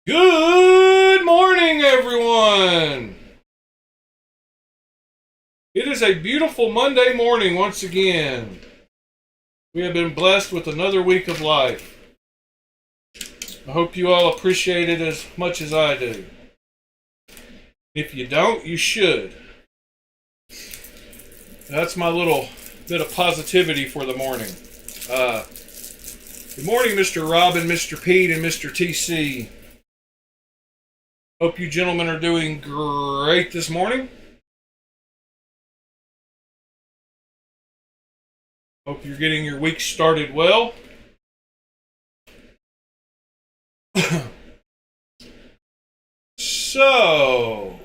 Good morning, everyone. It is a beautiful Monday morning once again. We have been blessed with another week of life. I hope you all appreciate it as much as I do. If you don't, you should. That's my little bit of positivity for the morning. Good morning, Mr. Robin, Mr. Pete, and Mr. TC. Hope you gentlemen are doing great this morning. Hope you're getting your week started well. So,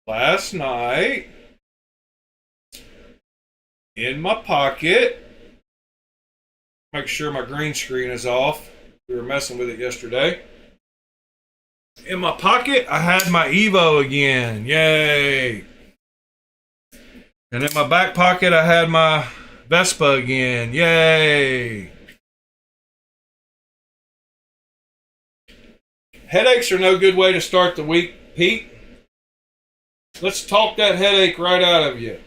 last night, in my pocket, make sure my green screen is off. We were messing with it yesterday. In my pocket, I had my Evo again. Yay! And in my back pocket, I had my Vespa again. Yay! Headaches are no good way to start the week, Pete. Let's talk that headache right out of you.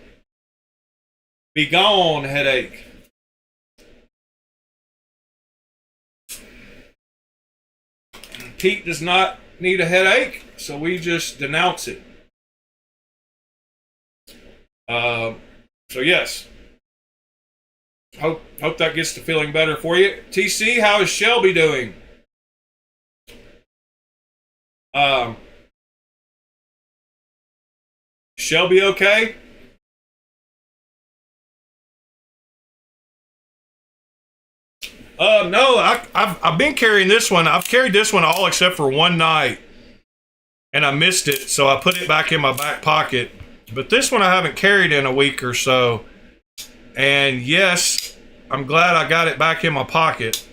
Be gone, headache. Pete does not need a headache, so we just denounce it. So yes, hope that gets the feeling better for you. TC, how is Shelby doing? Shelby okay? No, I've been carrying this one. I've carried this one all except for one night, and I missed it, so I put it back in my back pocket. But this one I haven't carried in a week or so, and yes, I'm glad I got it back in my pocket.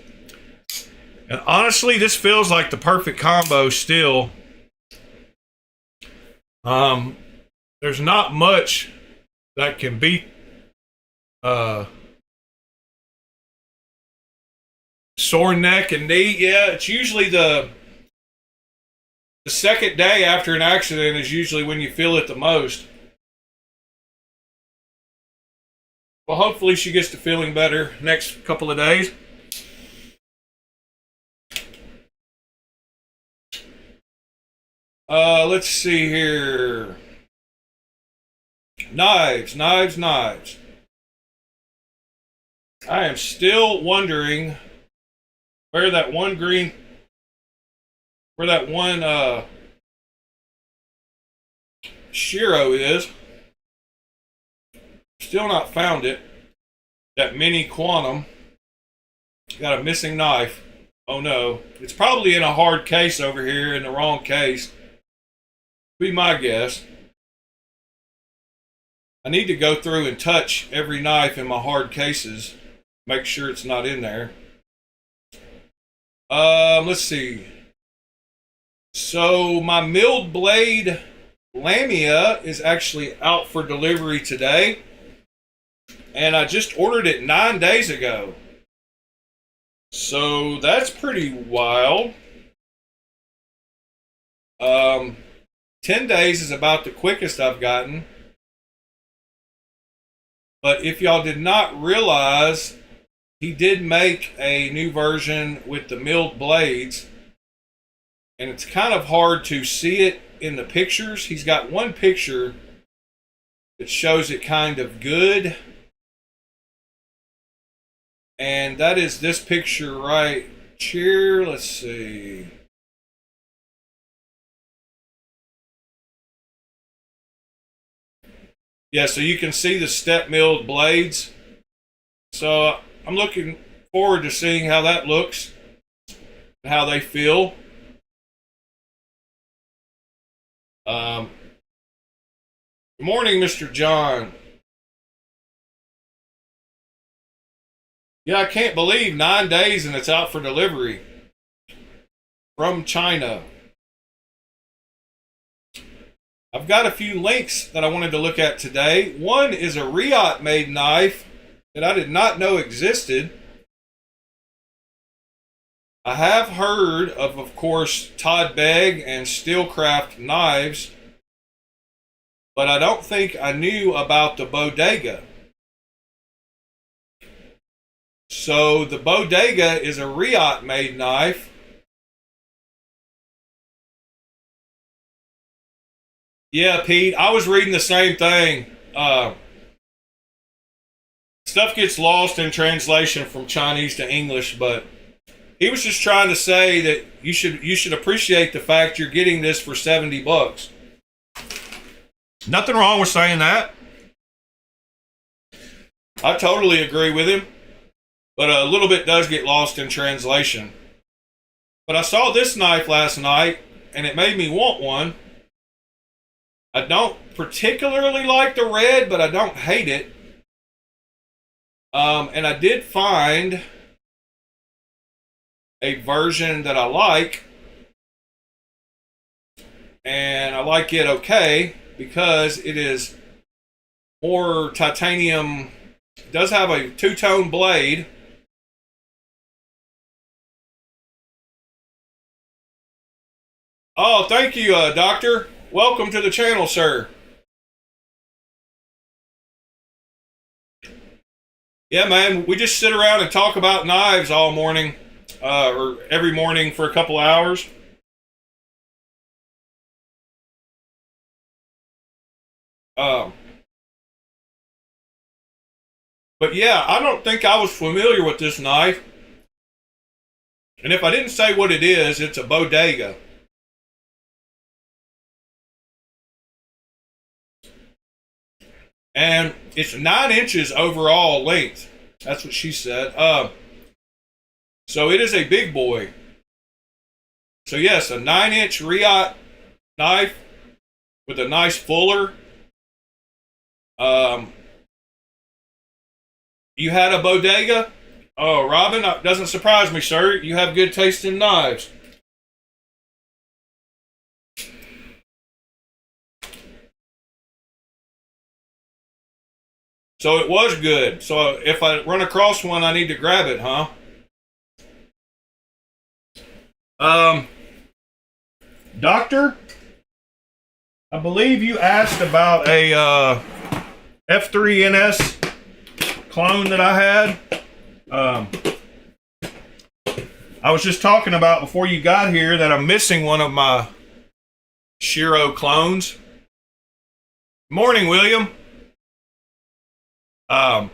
And honestly, this feels like the perfect combo still. There's not much that can beat sore neck and knee. Yeah, it's usually the second day after an accident is usually when you feel it the most. Well, hopefully she gets to feeling better next couple of days. Let's see here. Knives. I am still wondering where that one Shiro is. Still not found it. That mini quantum. Got a missing knife. Oh no. It's probably in a hard case over here, in the wrong case. Be my guess. I need to go through and touch every knife in my hard cases. Make sure it's not in there. Let's see. So my milled blade Lamia is actually out for delivery today. And I just ordered it 9 days ago. So that's pretty wild. 10 days is about the quickest I've gotten. But if y'all did not realize, he did make a new version with the milled blades. And it's kind of hard to see it in the pictures. He's got one picture that shows it kind of good. And that is this picture right here. Let's see. Yeah, so you can see the step milled blades. So I'm looking forward to seeing how that looks and how they feel. Good morning, Mr. John. Yeah, I can't believe 9 days and it's out for delivery from China. I've got a few links that I wanted to look at today. One is a Riot made knife that I did not know existed. I have heard of course, Todd Begg and Steelcraft Knives, but I don't think I knew about the Bodega. So the Bodega is a Riot made knife. Yeah, Pete, I was reading the same thing. Stuff gets lost in translation from Chinese to English, but he was just trying to say that you should appreciate the fact you're getting this for $70. Nothing wrong with saying that. I totally agree with him, but a little bit does get lost in translation. But I saw this knife last night, and it made me want one. I don't particularly like the red, but I don't hate it. And I did find a version that I like, and I like it okay because it is more titanium. It does have a two-tone blade. Oh, thank you, Doctor. Welcome to the channel, sir. Yeah, man, we just sit around and talk about knives all morning, or every morning for a couple hours. But yeah, I don't think I was familiar with this knife. And if I didn't say what it is, it's a Bodega. And it's 9 inches overall length. That's what she said. So it is a big boy. So yes, a 9-inch Riot knife with a nice fuller. You had a Bodega? Oh, Robin, that doesn't surprise me, sir. You have good taste in knives. So it was good. So if I run across one, I need to grab it, huh? Doctor, I believe you asked about a F3NS clone that I had. I was just talking about before you got here that I'm missing one of my Shiro clones. Morning, William. But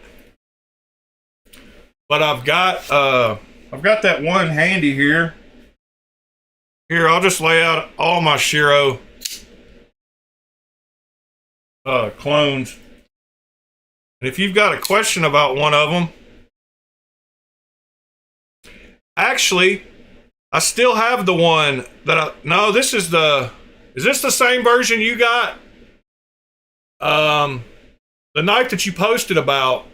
I've got that one handy here. Here, I'll just lay out all my Shiro clones. And if you've got a question about one of them, actually, I still have the one that no, this is is this the same version you got? The knife that you posted about,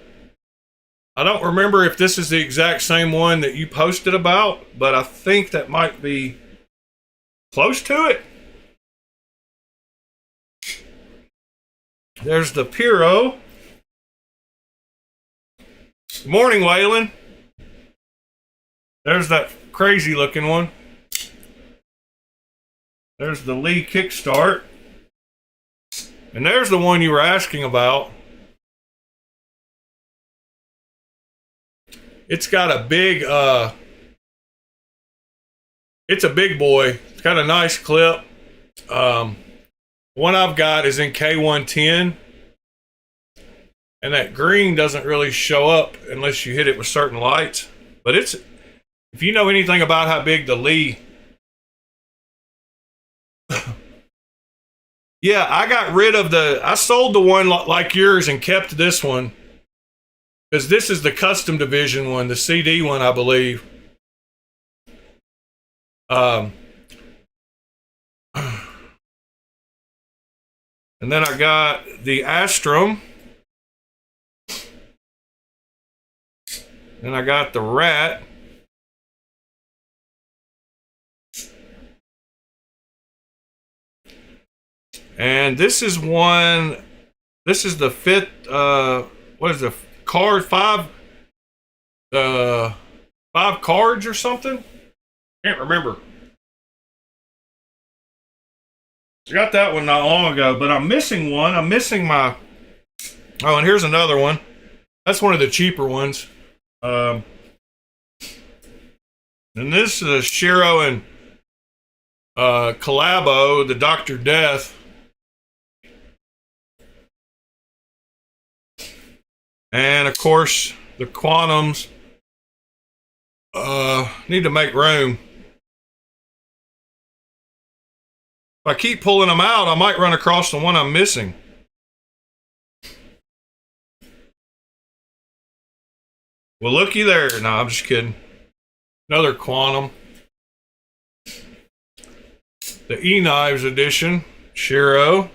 I don't remember if this is the exact same one that you posted about, but I think that might be close to it. There's the Piro. Good morning, Waylon. There's that crazy looking one. There's the Lee Kickstart. And there's the one you were asking about. It's got a big, it's a big boy. It's got a nice clip. One I've got is in K110. And that green doesn't really show up unless you hit it with certain lights. But it's, if you know anything about how big the Lee. Yeah, I got rid of I sold the one like yours and kept this one. Because this is the custom division one, the CD one, I believe. And then I got the Astrum. And I got the Rat. And this is one, this is the fifth, what is the card, five cards or something? Can't remember. I got that one not long ago, but I'm missing one. I'm missing my... Oh, and here's another one. That's one of the cheaper ones. And this is a Shiro and Collabo, the Dr. Death. And of course, the Quantums. Need to make room. If I keep pulling them out, I might run across the one I'm missing. Well, looky there. No, I'm just kidding. Another Quantum. The E-Knives edition. Shiro.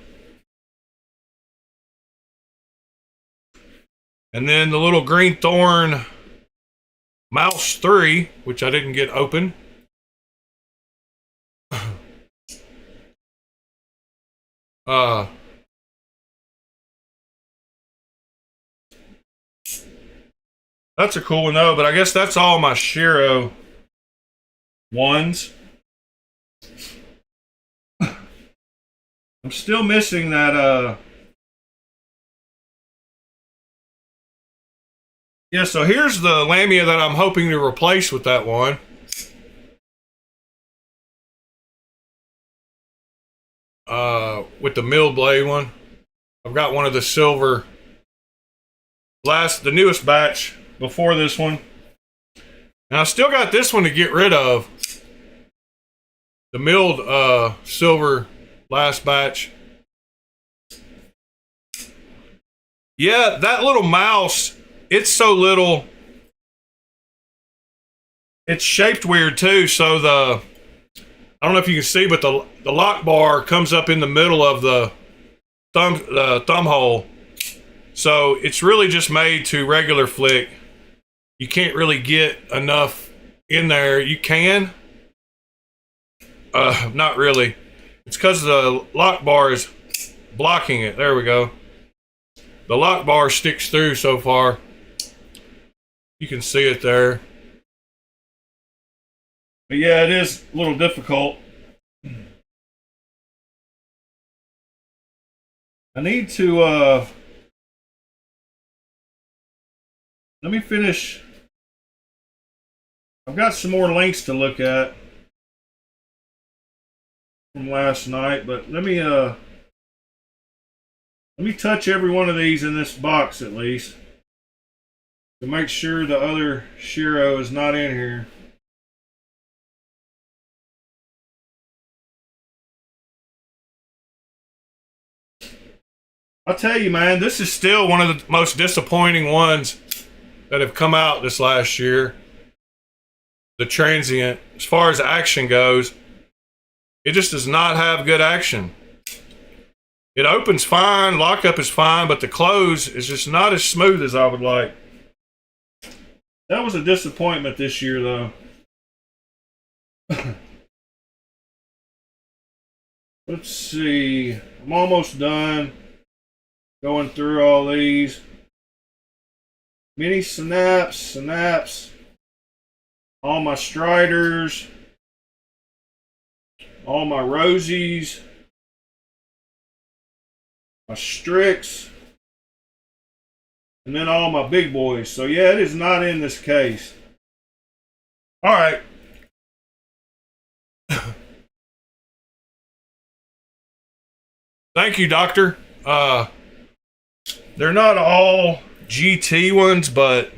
And then the little Green Thorn Mouse 3, which I didn't get open. That's a cool one though, but I guess that's all my Shiro ones. I'm still missing that yeah, so here's the Lamia that I'm hoping to replace with that one. With the milled blade one. I've got one of the silver the newest batch before this one. And I still got this one to get rid of. The milled silver last batch. Yeah, that little mouse, it's so little. It's shaped weird too, so I don't know if you can see, but the lock bar comes up in the middle of the thumb hole. So it's really just made to regular flick. You can't really get enough in there. You can. Not really. It's because the lock bar is blocking it. There we go. The lock bar sticks through so far. You can see it there. But yeah, it is a little difficult. I need to, let me finish. I've got some more links to look at from last night, but let me touch every one of these in this box at least to make sure the other Shiro is not in here. I'll tell you, man, this is still one of the most disappointing ones that have come out this last year. The Transient, as far as action goes, it just does not have good action. It opens fine, lockup is fine, but the close is just not as smooth as I would like. That was a disappointment this year, though. Let's see. I'm almost done going through all these. Mini snaps, all my Striders, all my Rosies, my Strix, and then all my big boys. So yeah, it is not in this case. All right. Thank you, Doctor. They're not all GT ones, but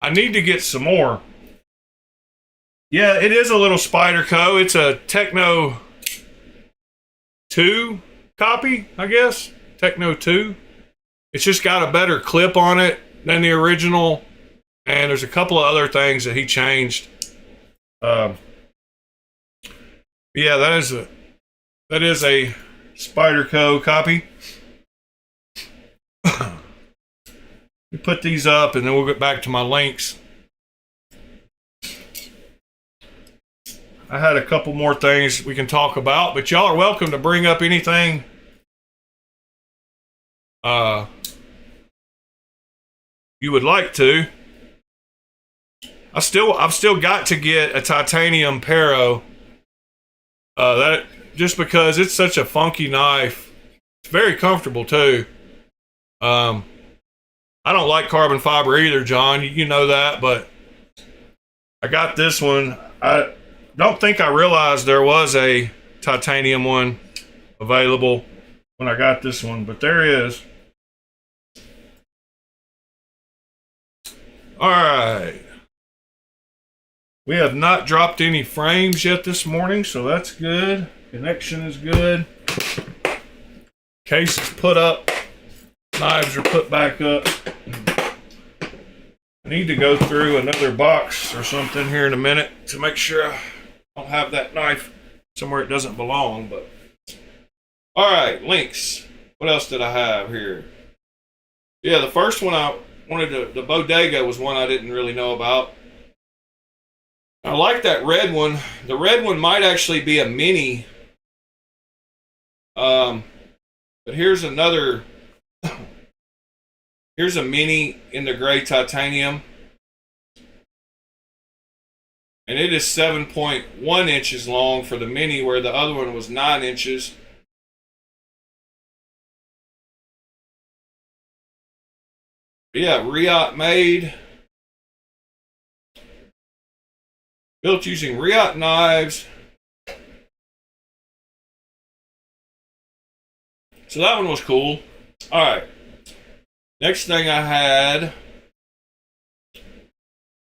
I need to get some more. Yeah, it is a little Spyderco. It's a Techno 2 copy, I guess. Techno 2. It's just got a better clip on it than the original, and there's a couple of other things that he changed. Yeah, that is a Spyderco copy. We put these up and then we'll get back to my links. I had a couple more things we can talk about, but y'all are welcome to bring up anything you would like to. I've still got to get a titanium Pero. That just because it's such a funky knife. It's very comfortable too. I don't like carbon fiber either, John. You know that, but I got this one. I don't think I realized there was a titanium one available when I got this one, but there is. All right. We have not dropped any frames yet this morning, so that's good. Connection is good. Case is put up. Knives are put back up. I need to go through another box or something here in a minute to make sure I don't have that knife somewhere it doesn't belong. But all right, links. What else did I have here? Yeah, the first one I wanted the Bodega was one I didn't really know about. I like that red one. The red one might actually be a mini. But here's another. Here's a mini in the gray titanium. And it is 7.1 inches long for the mini, where the other one was 9 inches. Yeah, Riot made. Built using Riot knives. So that one was cool. All right. Next thing I had.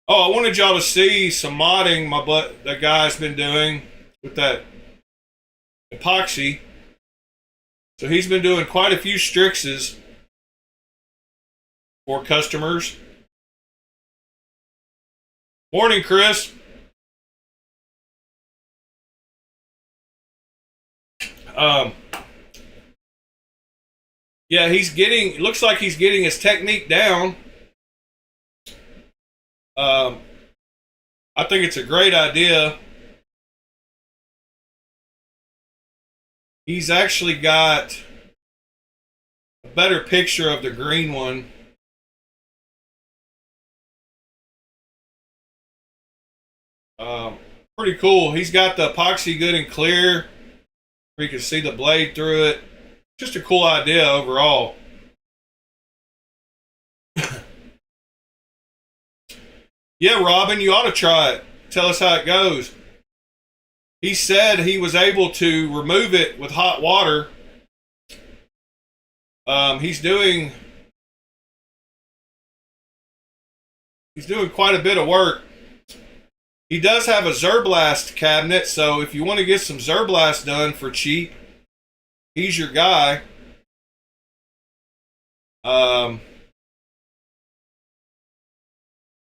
Oh, I wanted y'all to see some modding the guy's been doing with that epoxy. So he's been doing quite a few Strixes for customers. Morning, Chris. Yeah, looks like he's getting his technique down. I think it's a great idea. He's actually got a better picture of the green one. Pretty cool. He's got the epoxy good and clear. You can see the blade through it. Just a cool idea overall. Yeah, Robin, you ought to try it. Tell us how it goes. He said he was able to remove it with hot water. He's doing quite a bit of work. He does have a Zerblast cabinet, so if you want to get some Zerblast done for cheap, he's your guy.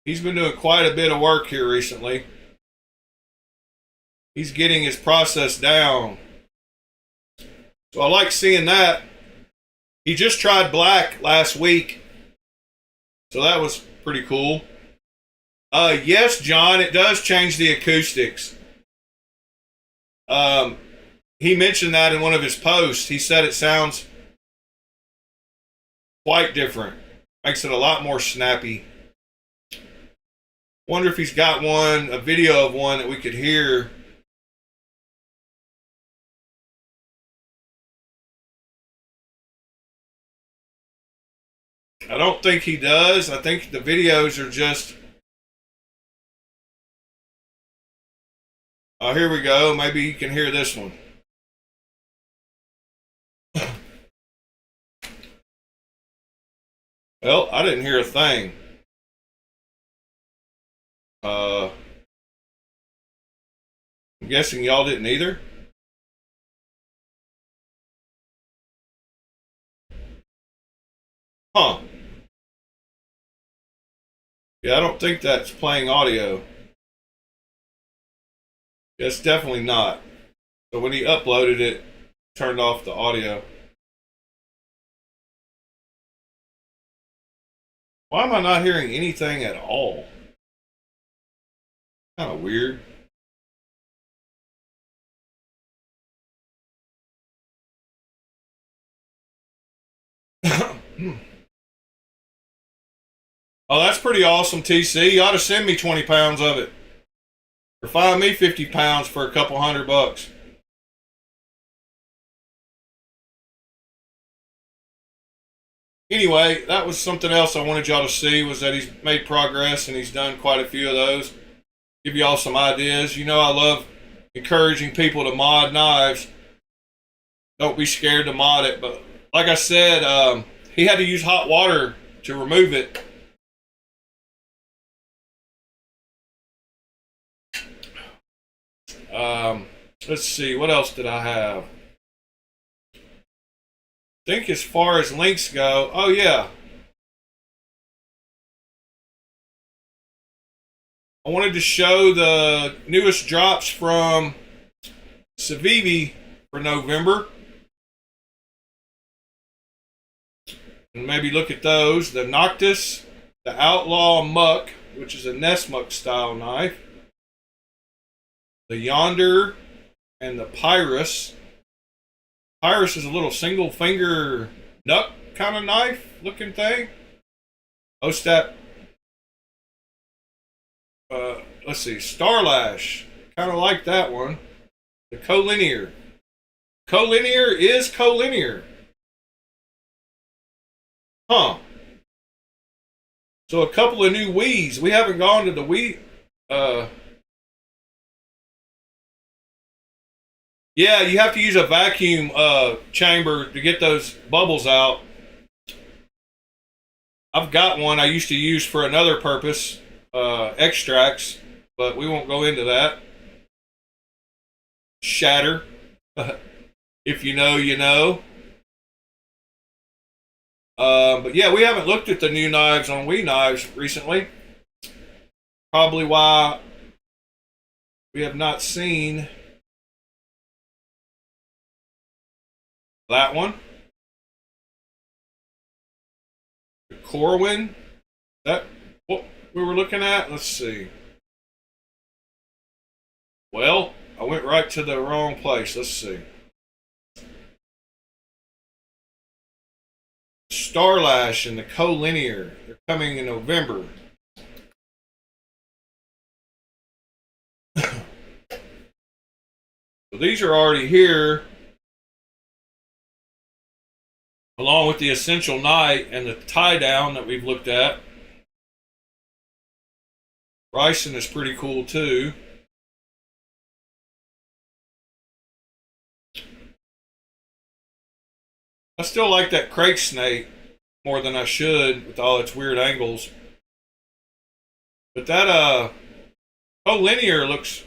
He's been doing quite a bit of work here recently. He's getting his process down. So I like seeing that. He just tried black last week. So that was pretty cool. Yes, John, it does change the acoustics. He mentioned that in one of his posts. He said it sounds quite different. Makes it a lot more snappy. Wonder if he's got a video of one that we could hear. I don't think he does. I think the videos are just... Oh, here we go. Maybe you can hear this one. Well, I didn't hear a thing. I'm guessing y'all didn't either. Huh. Yeah, I don't think that's playing audio. It's definitely not. So when he uploaded it, turned off the audio. Why am I not hearing anything at all? Kind of weird. Oh, that's pretty awesome, TC. You ought to send me 20 pounds of it. Or find me 50 pounds for a couple $100. Anyway, that was something else I wanted y'all to see, was that he's made progress and he's done quite a few of those. Give y'all some ideas. You know I love encouraging people to mod knives. Don't be scared to mod it. But like I said, he had to use hot water to remove it. Let's see, what else did I have? I think as far as links go, oh yeah. I wanted to show the newest drops from Civivi for November. And maybe look at those. The Noctis, the Outlaw Muck, which is a Nessmuck style knife. The Yonder and the Pyrus. Pyrus is a little single finger nut kind of knife looking thing. Ostat. Let's see, Starlash. Kind of like that one. The Collinear. Collinear is collinear. Huh. So a couple of new Wiis. We haven't gone to the Wii. Yeah, you have to use a vacuum chamber to get those bubbles out. I've got one I used to use for another purpose, extracts, but we won't go into that. Shatter. If you know, you know. But yeah, we haven't looked at the new knives on Wii Knives recently. Probably why we have not seen that one. The Corwin. That what we were looking at? Let's see. Well, I went right to the wrong place. Let's see. Starlash and the Collinear. They're coming in November. So these are already here, along with the Essential Night and the tie down that we've looked at. Ryson is pretty cool too. I still like that Crake Snake more than I should with all its weird angles. But that Collinear looks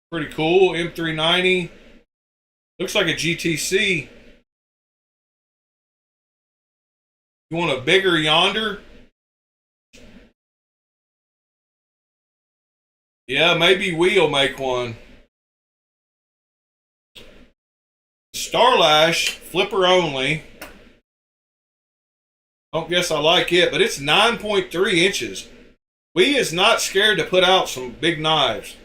pretty cool. M390. Looks like a GTC. You want a bigger Yonder? Yeah, maybe we'll make one. Starlash, flipper only. Don't guess I like it, but it's 9.3 inches. Wii is not scared to put out some big knives.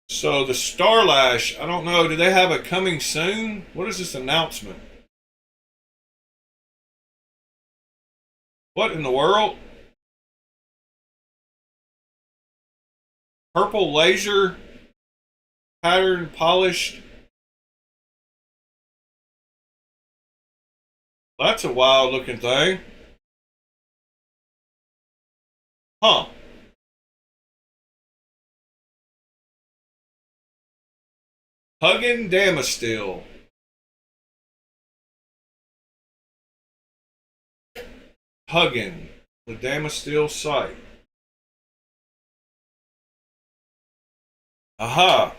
So the Starlash, I don't know, do they have a coming soon? What is this announcement? What in the world? Purple laser, pattern polished. That's a wild looking thing. Huh. Huggin Damasteel. Huggin, the Damasteel site. Aha.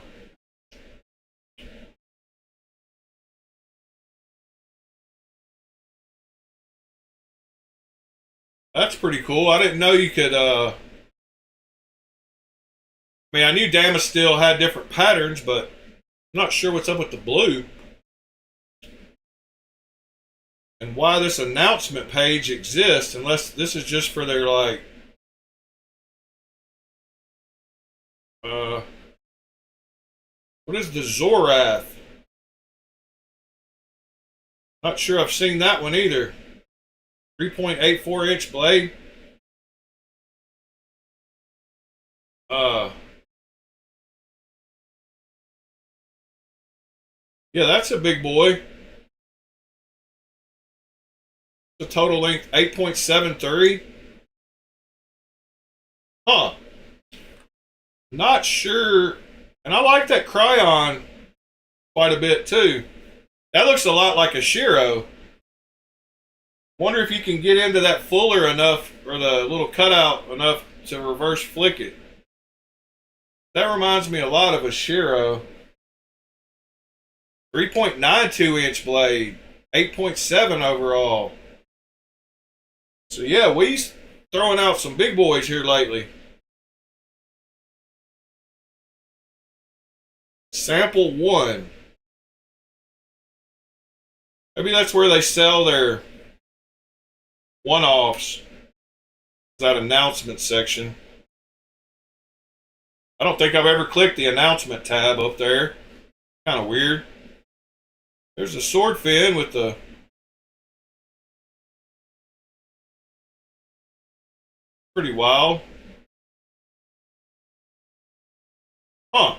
That's pretty cool. I didn't know you could, I mean, I knew Damasteel had different patterns, but I'm not sure what's up with the blue. And why this announcement page exists, unless this is just for their, like, What is the Zorath? Not sure I've seen that one either. 3.84 inch blade. Yeah, that's a big boy. The total length 8.73. Huh. Not sure. And I like that Cryon quite a bit too. That looks a lot like a Shiro. Wonder if you can get into that fuller enough, or the little cutout enough to reverse flick it. That reminds me a lot of a Shiro. 3.92 inch blade. 8.7 overall. So yeah, we's throwing out some big boys here lately. Sample 1. Maybe that's where they sell their one-offs. That announcement section. I don't think I've ever clicked the announcement tab up there. Kind of weird. There's a sword fin with the pretty wild. Huh.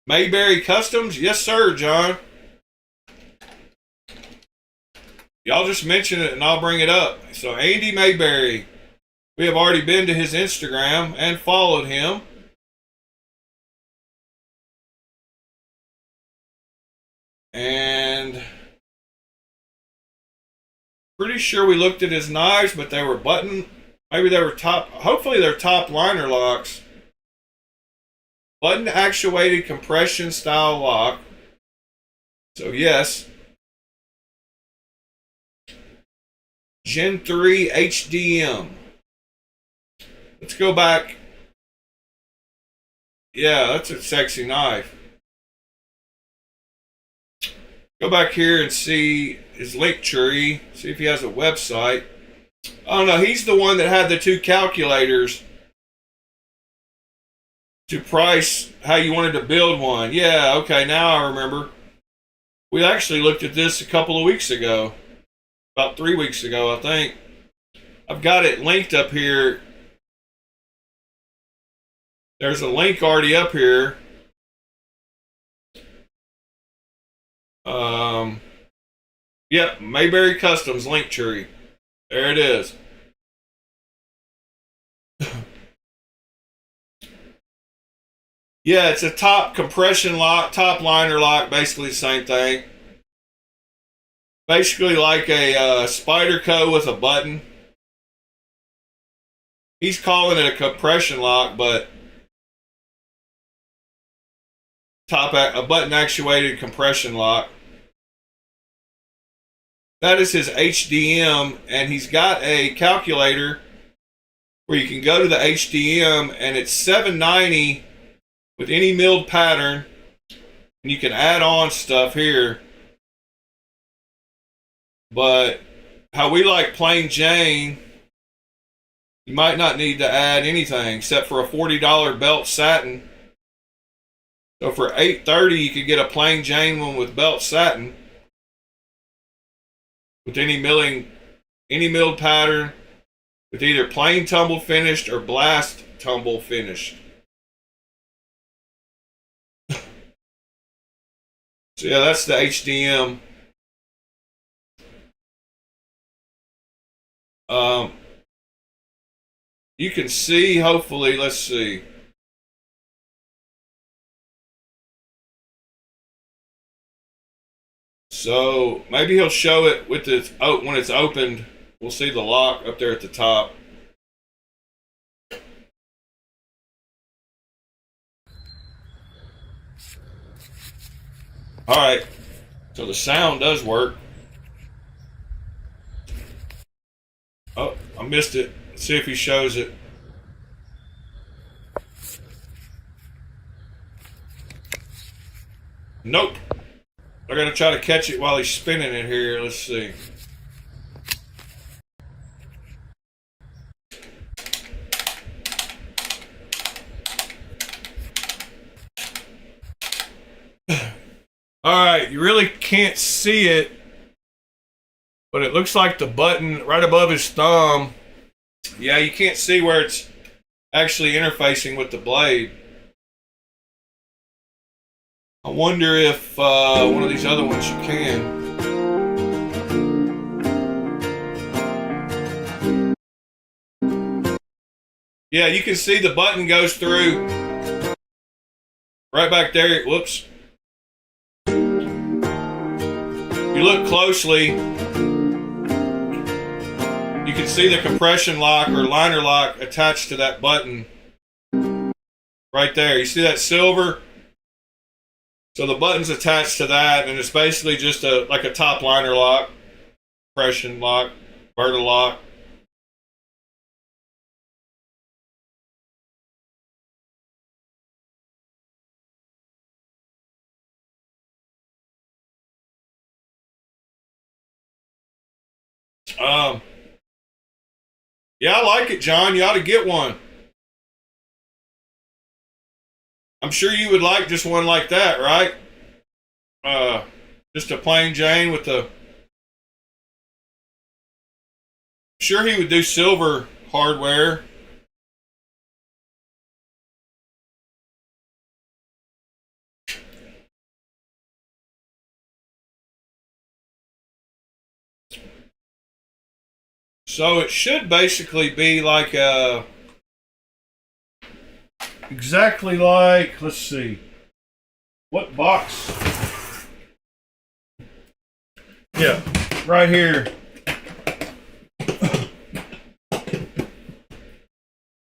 Mayberry Customs? Yes, sir, John. Y'all just mention it and I'll bring it up. So Andy Mayberry. We have already been to his Instagram and followed him. And pretty sure we looked at his knives, but they were button. Maybe they were top. Hopefully they're top liner locks. Button actuated compression style lock. So yes. Gen 3 HDM. Let's go back. Yeah, that's a sexy knife. Go back here and see his link tree. See if he has a website. Oh no, he's the one that had the two calculators to price how you wanted to build one. Yeah, okay, now I remember. We actually looked at this a couple of weeks ago. About 3 weeks ago, I think. I've got it linked up here. There's a link already up here. Yeah, Mayberry Customs link tree. There it is. Yeah, it's a top compression lock, top liner lock, basically the same thing. Basically like a Spyderco with a button. He's calling it a compression lock, but a button actuated compression lock. That is his HDM, and he's got a calculator where you can go to the HDM, and it's $7.90 with any milled pattern, and you can add on stuff here. But how we like plain Jane, you might not need to add anything except for a $40 belt satin. So for $8.30 you could get a plain Jane one with belt satin with any milled pattern, with either plain tumble finished or blast tumble finished. So yeah, that's the HDM. You can see, hopefully, let's see. So maybe he'll show it with its when it's opened. We'll see the lock up there at the top. All right, so the sound does work. Oh, I missed it. Let's see if he shows it. Nope. I gotta try to catch it while he's spinning it here. Let's see. right, you really can't see it, but it looks like the button right above his thumb. Yeah, you can't see where it's actually interfacing with the blade. I wonder if one of these other ones you can. Yeah, you can see the button goes through right back there. Whoops. You look closely, you can see the compression lock or liner lock attached to that button right there. You see that silver? So the button's attached to that, and it's basically just like a top liner lock, compression lock, vertical lock. Yeah, I like it, John. You ought to get one. I'm sure you would like just one like that, right? Just a plain Jane with the... Sure, he would do silver hardware. So it should basically be like exactly like, let's see, what box? Yeah, right here.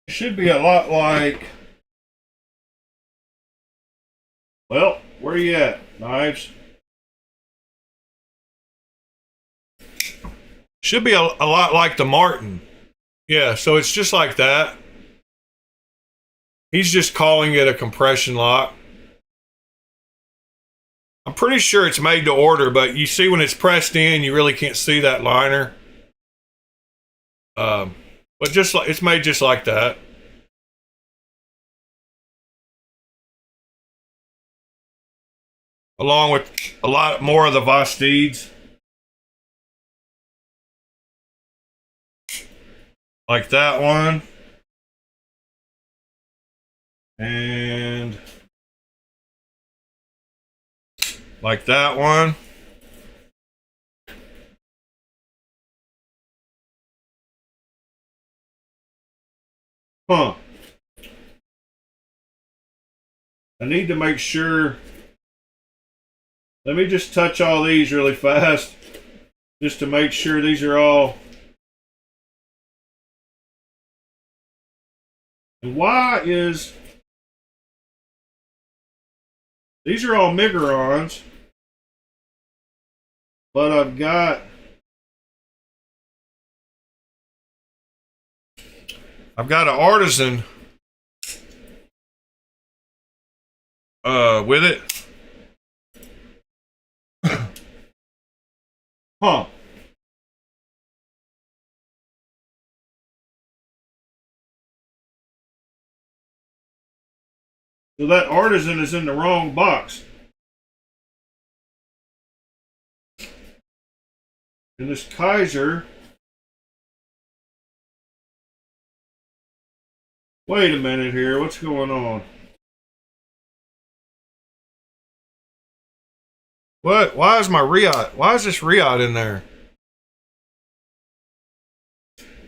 Should be a lot like, well, where are you at, Knives? Should be a lot like the Martin. Yeah, so it's just like that. He's just calling it a compression lock. I'm pretty sure it's made to order, but you see when it's pressed in, you really can't see that liner. But just like it's made just like that. Along with a lot more of the Vostides. Like that one. And like that one. Huh. I need to make sure. Let me just touch all these really fast. Just to make sure these are all. And why is. These are all Migarons. But I've got an artisan with it. Huh. So that artisan is in the wrong box. And this Kaiser. Wait a minute here. What's going on? What? Why is my Riot? Why is this Riot in there?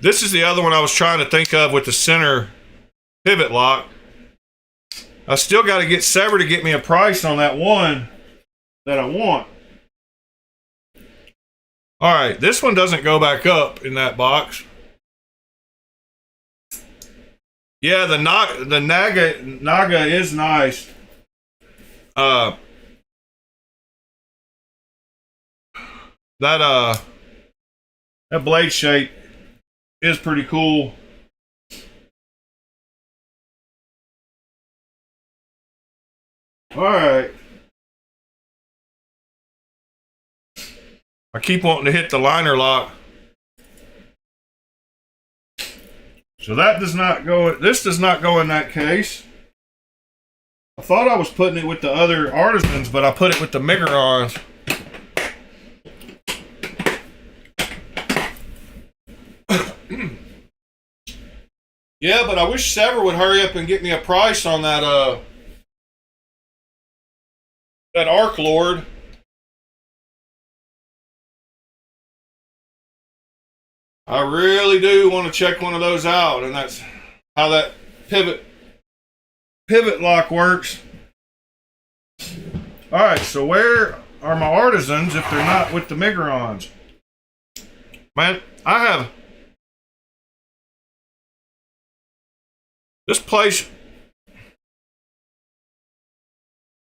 This is the other one I was trying to think of with the center pivot lock. I still got to get Sever to get me a price on that one that I want. All right, this one doesn't go back up in that box. Yeah, the Naga is nice. That blade shape is pretty cool. All right. I keep wanting to hit the liner lock. So that does not go, this does not go in that case. I thought I was putting it with the other artisans, but I put it with the Migrons. Yeah, but I wish Sever would hurry up and get me a price on that that Arc Lord. I really do want to check one of those out, and that's how that pivot lock works. All right, so where are my artisans if they're not with the Migrons? Man, I have this place.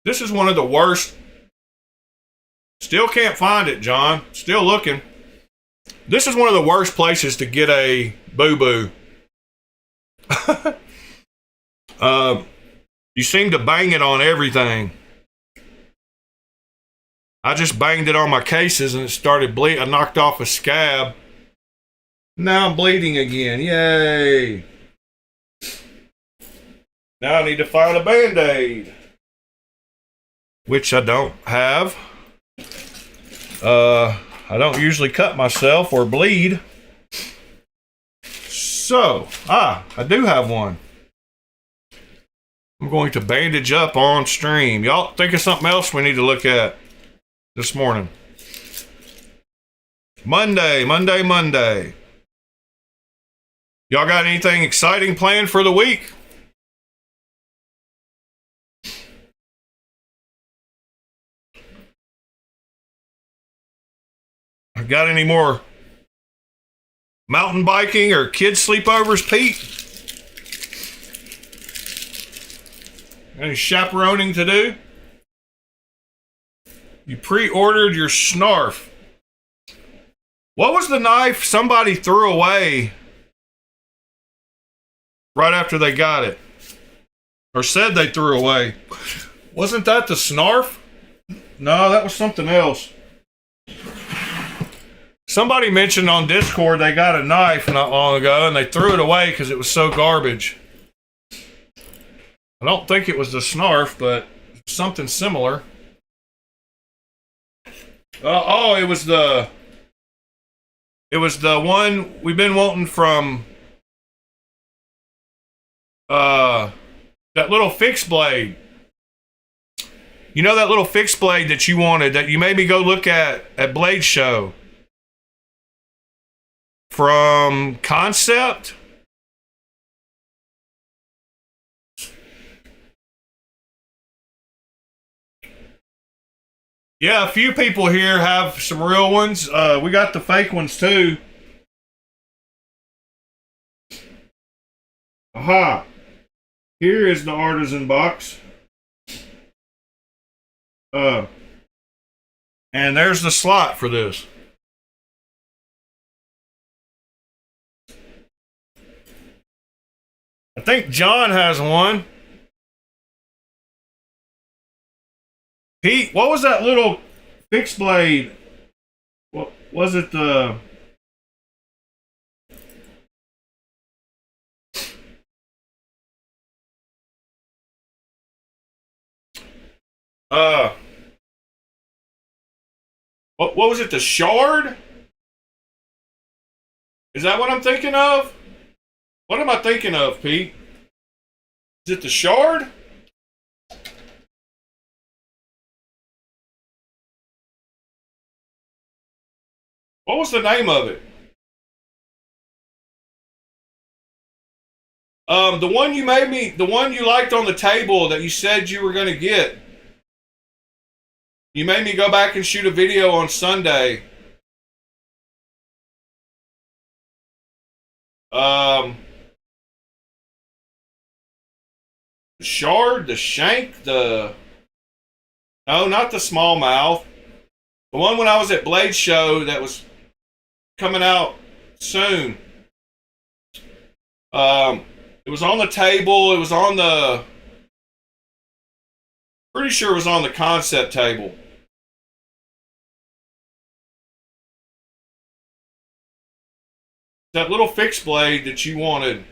This is one of the worst. Still can't find it, John. Still looking. This is one of the worst places to get a boo-boo. You seem to bang it on everything. I just banged it on my cases and it started bleeding. I knocked off a scab. Now I'm bleeding again. Yay. Now I need to find a Band-Aid, which I don't have. I don't usually cut myself or bleed. So, I do have one. I'm going to bandage up on stream. Y'all think of something else we need to look at this morning? Monday. Y'all got anything exciting planned for the week? Got any more mountain biking or kids sleepovers, Pete? Any chaperoning to do? You pre-ordered your Snarf. What was the knife somebody threw away right after they got it? Or said they threw away? Wasn't that the Snarf? No, that was something else. Somebody mentioned on Discord they got a knife not long ago and they threw it away because it was so garbage. I don't think it was the Snarf, but something similar. It was the one we've been wanting from that little fixed blade. You know that little fixed blade that you wanted that you made me go look at Blade Show? From Concept? Yeah, a few people here have some real ones. We got the fake ones too. Aha. Here is the artisan box. And there's the slot for this. I think John has one. Pete, what was that little fixed blade? What was it? What was it? The Shard? Is that what I'm thinking of? What am I thinking of, Pete? Is it the Shard? What was the name of it? The one you made me, the one you liked on the table that you said you were going to get. You made me go back and shoot a video on Sunday. The Shard, the Shank, no, not the smallmouth. The one when I was at Blade Show that was coming out soon. It was on the table. It was on the... Pretty sure it was on the concept table. That little fixed blade that you wanted.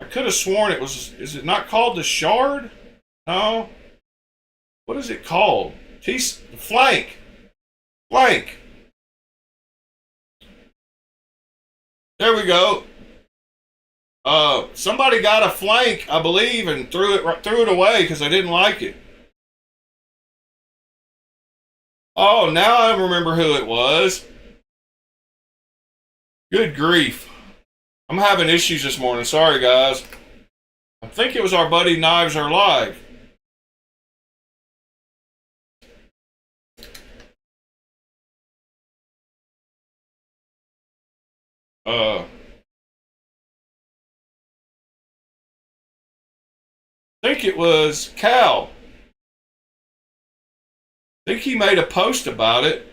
I could have sworn it was, is it not called the Shard? No. What is it called? Flank. Flank. There we go. Somebody got a flank, I believe, and threw it away because they didn't like it. Oh, now I remember who it was. Good grief. I'm having issues this morning. Sorry, guys. I think it was our buddy Knives Are Live. I think it was Cal. I think he made a post about it.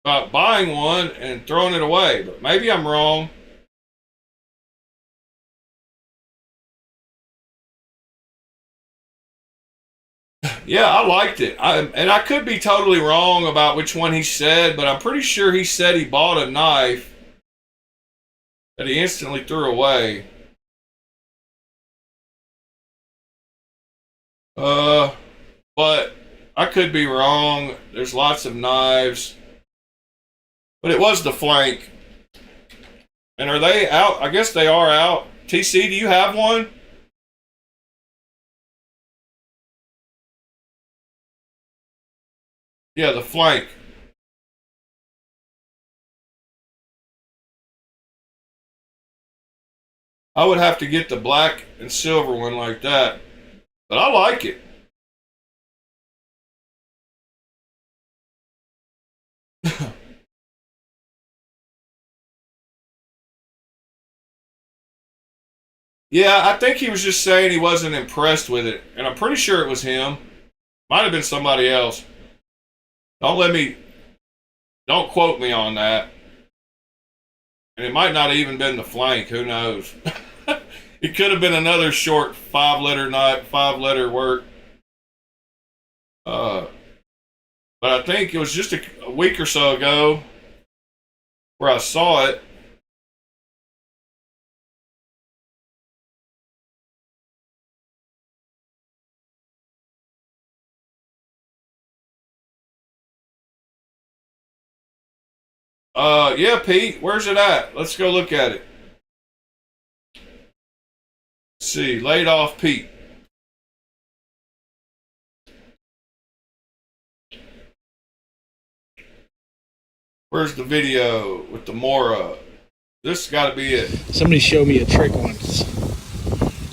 About buying one and throwing it away, but maybe I'm wrong. Yeah, I liked it. And I could be totally wrong about which one he said, but I'm pretty sure he said he bought a knife that he instantly threw away. But I could be wrong. There's lots of knives. But it was the flank. And are they out? I guess they are out. TC, do you have one? Yeah, the flank. I would have to get the black and silver one like that. But I like it. Yeah, I think he was just saying he wasn't impressed with it. And I'm pretty sure it was him. Might have been somebody else. Don't quote me on that. And it might not have even been the flank. Who knows? It could have been another short 5-letter word. But I think it was just a week or so ago where I saw it. Yeah, Pete, where's it at? Let's go look at it. Let's see, laid off Pete. Where's the video with the Mora? This got to be it. Somebody showed me a trick once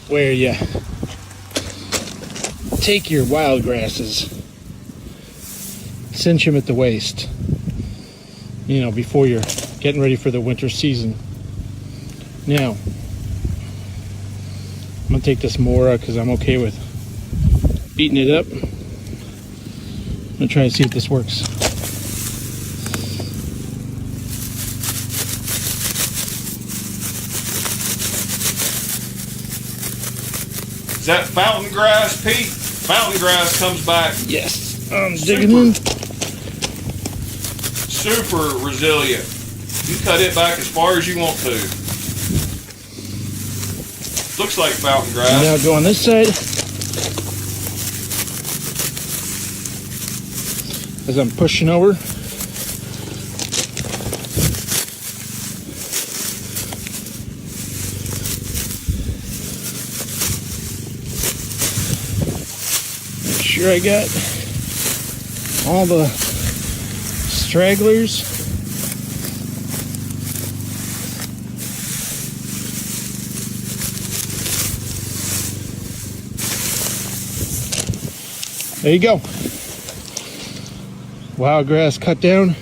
where you take your wild grasses, cinch them at the waist, you know, before you're getting ready for the winter season. Now, I'm going to take this Mora because I'm okay with beating it up. I'm going to try and see if this works. Is that fountain grass, Pete? Fountain grass comes back. Yes, I'm digging in. Super resilient. You cut it back as far as you want to. Looks like fountain grass. Now go on this side. As I'm pushing over. Make sure I got all the stragglers. There you go. Wild grass cut down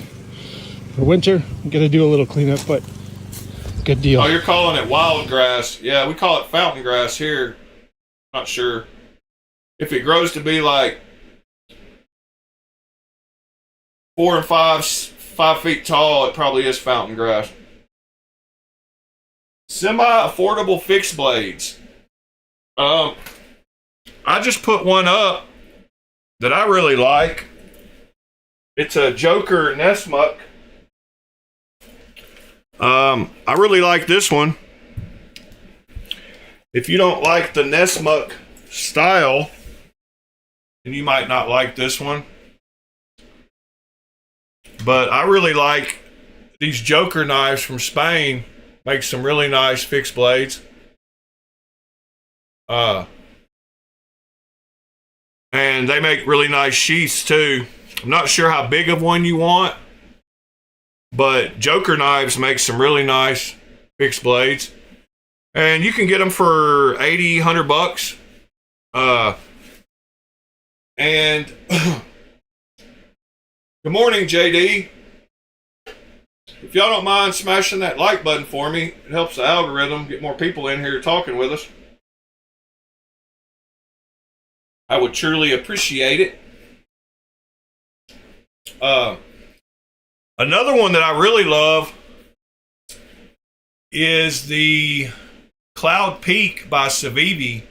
for winter. I'm gonna do a little cleanup, but good deal. Oh, you're calling it wild grass. Yeah, we call it fountain grass here. Not sure. If it grows to be like 4 and 5 feet tall, it probably is fountain grass. Semi-affordable fixed blades. I just put one up that I really like. It's a Joker Nessmuck. I really like this one. If you don't like the Nessmuck style, then you might not like this one. But I really like these Joker knives from Spain. Make some really nice fixed blades. And they make really nice sheaths too. I'm not sure how big of one you want, but Joker Knives make some really nice fixed blades. And you can get them for 80, 100 bucks. And good morning, JD. If y'all don't mind smashing that like button for me, it helps the algorithm get more people in here talking with us. I would truly appreciate it. Another one that I really love is the Cloud Peak by Civivi.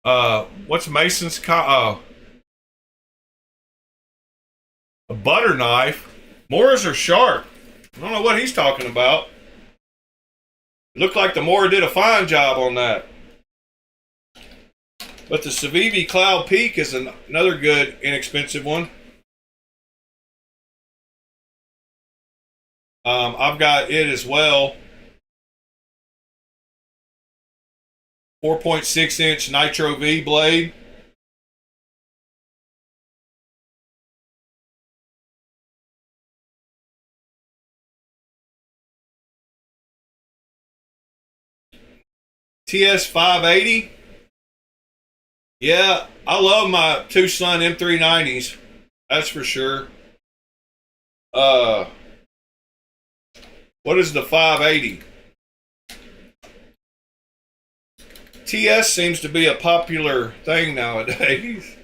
What's Mason's a butter knife. Moras are sharp. I don't know what he's talking about. It looked like the Mora did a fine job on that. But the Civivi Cloud Peak is another good, inexpensive one. I've got it as well. 4.6 inch Nitro V blade. TS 580. Yeah, I love my Tucson M390s. That's for sure. What is the 580? TS seems to be a popular thing nowadays.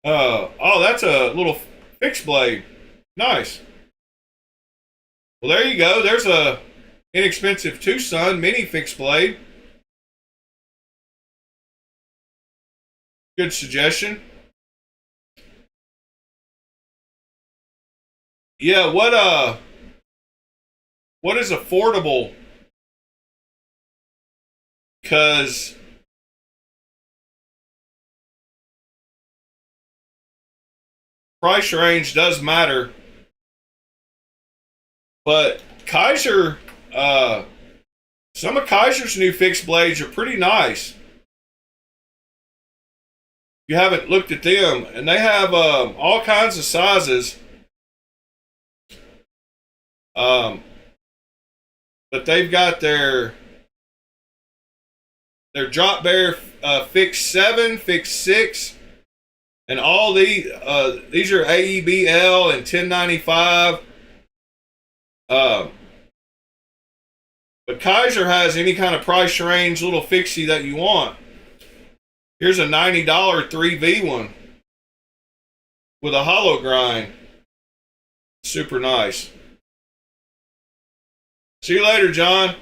Oh, that's a little fixed blade. Nice. Well, there you go. There's a inexpensive Tucson mini fixed blade. Good suggestion. Yeah, what is affordable? Because price range does matter. But Kaiser, some of Kaiser's new fixed blades are pretty nice. You haven't looked at them, and they have all kinds of sizes. But they've got their drop bear fix 7, fix 6, and all these are AEBL and 1095. But Kaiser has any kind of price range little fixie that you want. Here's a $90 3V one with a hollow grind. Super nice. See you later, John.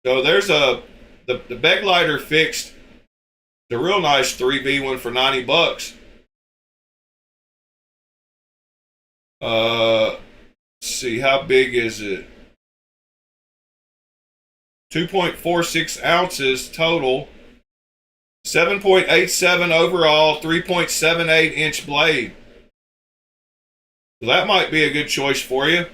So there's the Beglighter fixed the real nice 3V one for 90 bucks. Let's see, how big is it? 2.46 ounces total. 7.87 overall, 3.78 inch blade. So that might be a good choice for you.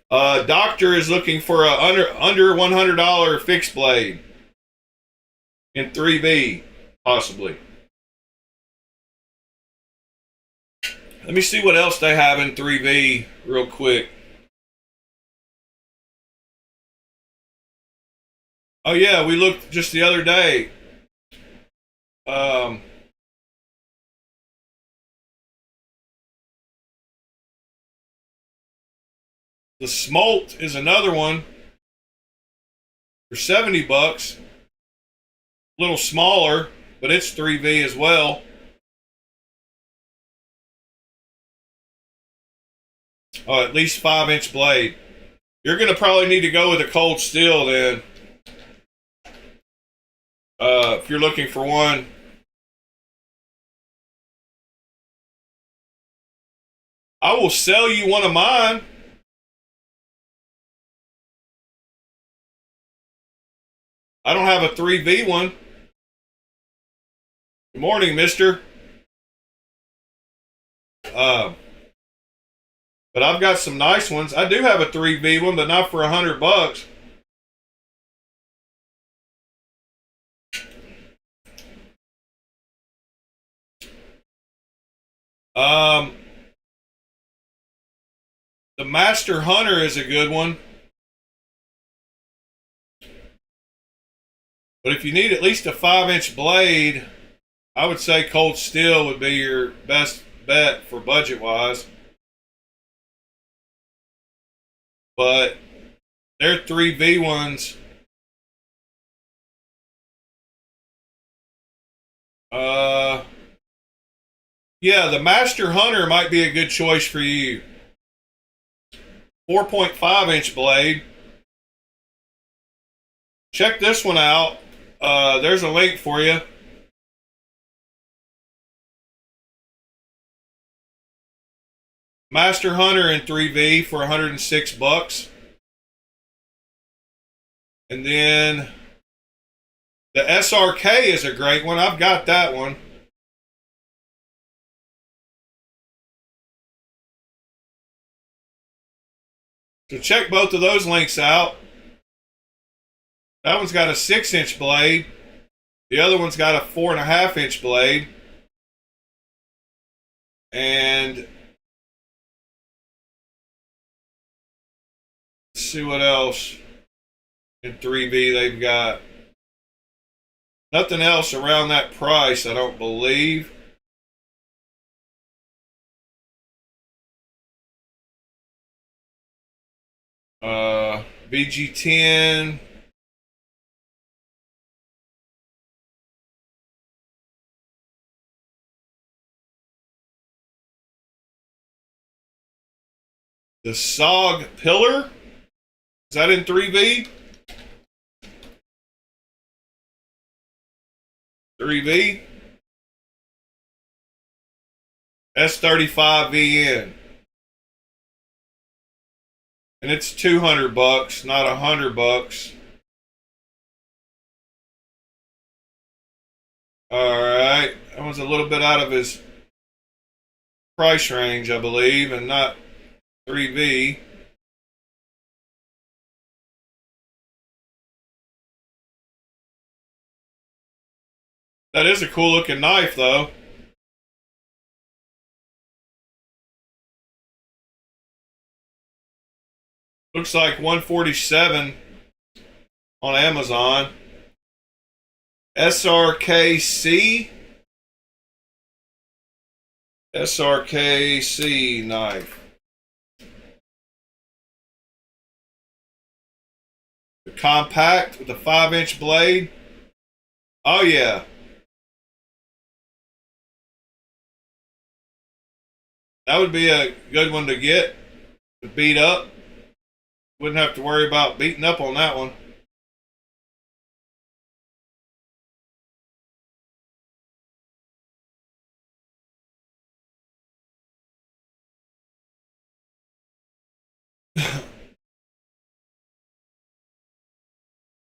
Doctor is looking for a under $100 fixed blade in 3V, possibly. Let me see what else they have in 3V real quick. Oh yeah, we looked just the other day. The Smolt is another one for 70 bucks. A little smaller, but it's 3V as well. Oh, at least 5-inch blade. You're going to probably need to go with a cold steel then. If you're looking for one. I will sell you one of mine. I don't have a 3V one. Good morning, mister. But I've got some nice ones. I do have a 3V one, but not for $100. The Master Hunter is a good one. But if you need at least a 5-inch blade, I would say cold steel would be your best bet for budget-wise. But their 3V ones, yeah, the Master Hunter might be a good choice for you. 4.5-inch blade. Check this one out. There's a link for you. Master Hunter in 3V for $106. And then the SRK is a great one. I've got that one. So check both of those links out. That one's got a 6-inch blade. The other one's got a 4.5-inch blade. And let's see what else in 3V they've got. Nothing else around that price, I don't believe. VG10. The SOG Pillar. Is that in 3V? 3V. S35VN. And it's $200, not $100. Alright. That was a little bit out of his price range, I believe, and not 3V. That is a cool looking knife, though. Looks like $147 on Amazon. SRKC. SRKC knife. The compact with a 5-inch blade. Oh yeah. That would be a good one to get to beat up. Wouldn't have to worry about beating up on that one.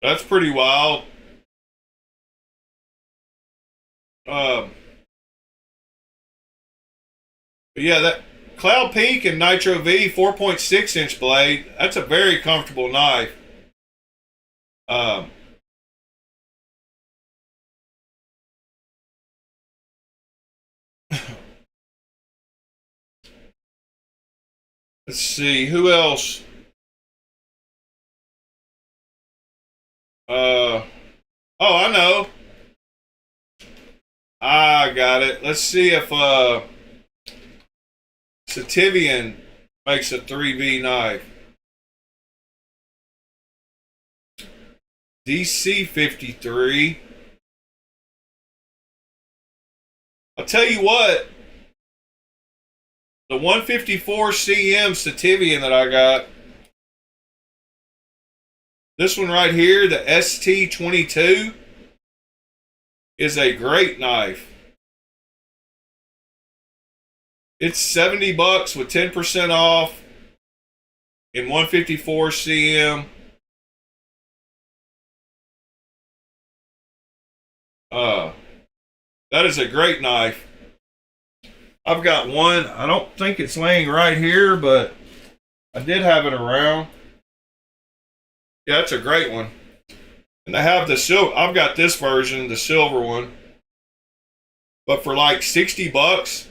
That's pretty wild. But yeah, that Cloud Peak and Nitro V 4.6-inch blade, that's a very comfortable knife. Let's see, who else? Oh, I know. I got it. Let's see if Sativian makes a 3V knife. DC 53. I'll tell you what, the 154 CM Sativian that I got, this one right here, the ST22, is a great knife. It's $70 with 10% off in 154 CM. That is a great knife. I've got one. I don't think it's laying right here, but I did have it around. Yeah, it's a great one. And they have the silver. I've got this version, the silver one. But for like $60,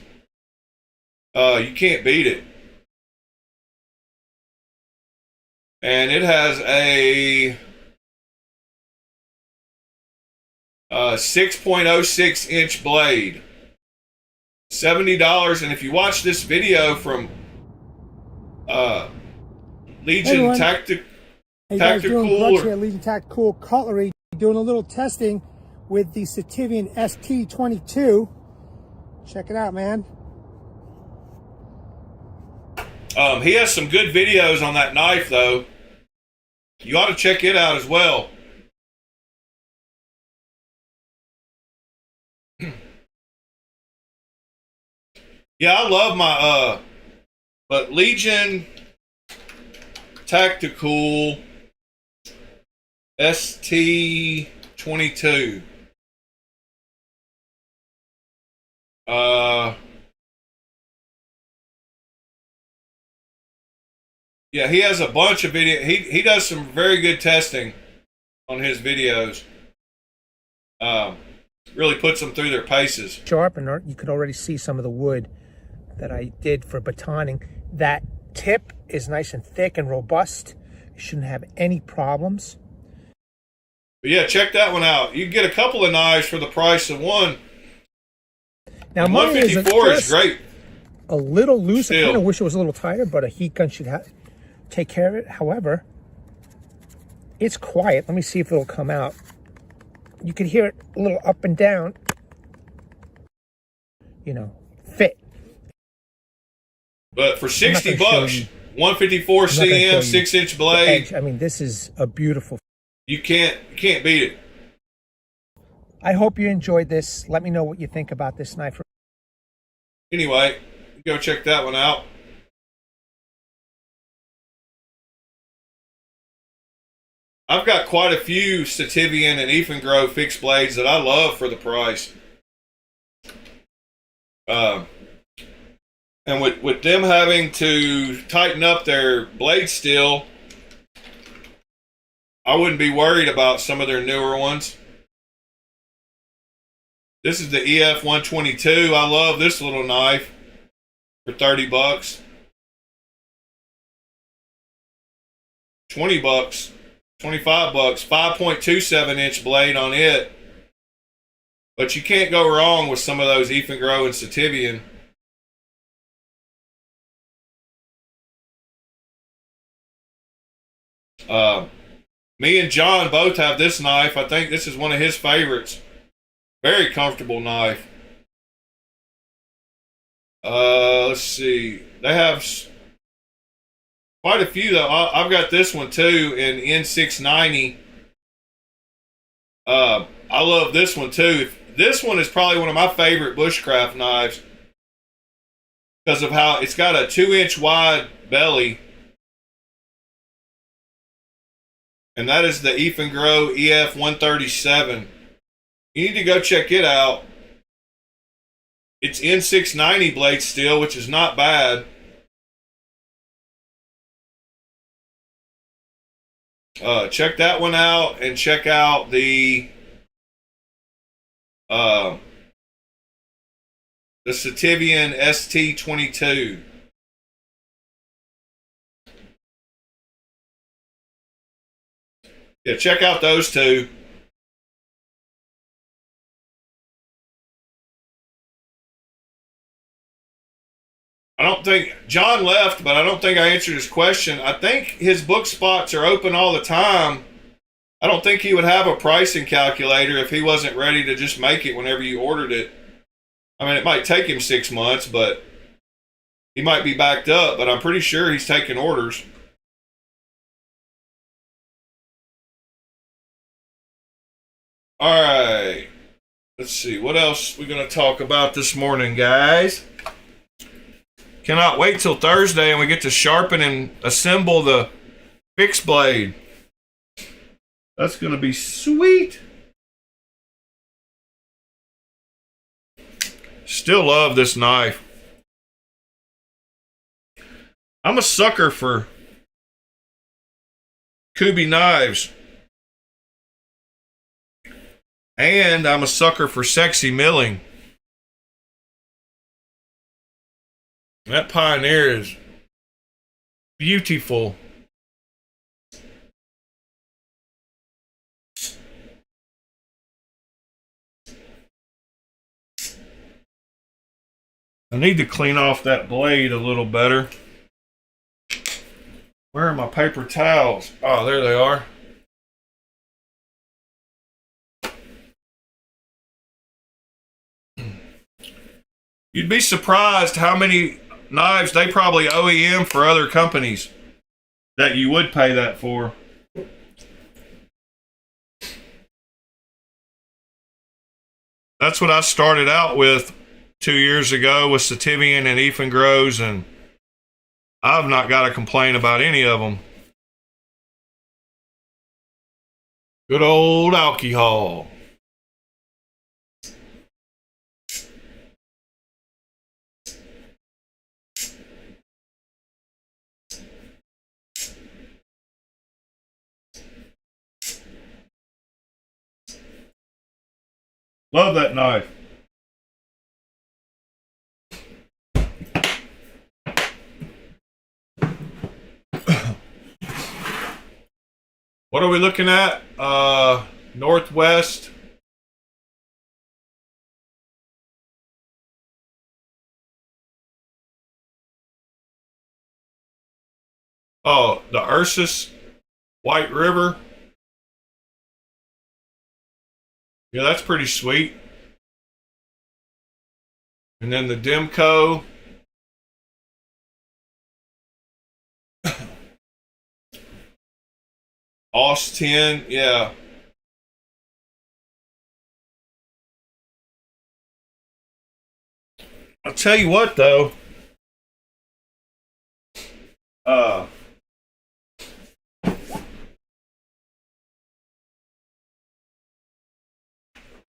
you can't beat it. And it has a 6.06 inch blade. $70. And if you watch this video from Legion Tactical, Hey guys, doing Grudge here, Legion Tactical Cutlery, doing a little testing with the Sativian ST22. Check it out, man. He has some good videos on that knife, though. You ought to check it out as well. Yeah, I love my but Legion Tactical ST22. Yeah, he has a bunch of video. He does some very good testing on his videos. Really puts them through their paces. Sharpener, you could already see some of the wood that I did for batoning. That tip is nice and thick and robust. You shouldn't have any problems. But yeah, check that one out. You can get a couple of knives for the price of one. Now, mine 154 is great. A little loose. Still. I kind of wish it was a little tighter, but a heat gun should take care of it. However, it's quiet. Let me see if it'll come out. You can hear it a little up and down. You know, fit. But for $60, 154 CM, 6-inch blade. I mean, this is a beautiful. You can't beat it. I hope you enjoyed this. Let me know what you think about this knife. Anyway, go check that one out. I've got quite a few Sativian and Ifengro fixed blades that I love for the price. And with them having to tighten up their blade steel, I wouldn't be worried about some of their newer ones. This is the EF 122. I love this little knife for $30. $20. 25 bucks, 5.27 inch blade on it. But you can't go wrong with some of those Ifengro and Sativian. Me and John both have this knife. I think this is one of his favorites. Very comfortable knife. Let's see. They have quite a few though. I've got this one too in N690. I love this one too. This one is probably one of my favorite bushcraft knives because of how it's got a 2-inch wide belly. And that is the Ifengro EF 137. You need to go check it out. It's N690 blade steel, which is not bad. Check that one out and check out the Sativian ST22. Yeah, check out those two. I don't think John left, but I don't think I answered his question. I think his book spots are open all the time. I don't think he would have a pricing calculator if he wasn't ready to just make it whenever you ordered it. I mean, it might take him 6 months, but he might be backed up, but I'm pretty sure he's taking orders. All right. Let's see. What else we going to talk about this morning, guys? Cannot wait till Thursday and we get to sharpen and assemble the fixed blade. That's going to be sweet. Still love this knife. I'm a sucker for Ketuo knives. And I'm a sucker for sexy milling. That Pioneer is beautiful. I need to clean off that blade a little better. Where are my paper towels? Oh, there they are. You'd be surprised how many knives they probably OEM for other companies that you would pay that for. That's what I started out with 2 years ago with Sativian and Ifengros, and I've not got to complain about any of them. Good old alcohol. Love that knife. What are we looking at? Northwest. Oh, the Ursus White River. Yeah, that's pretty sweet. And then the Demco. Austin, yeah. I'll tell you what, though.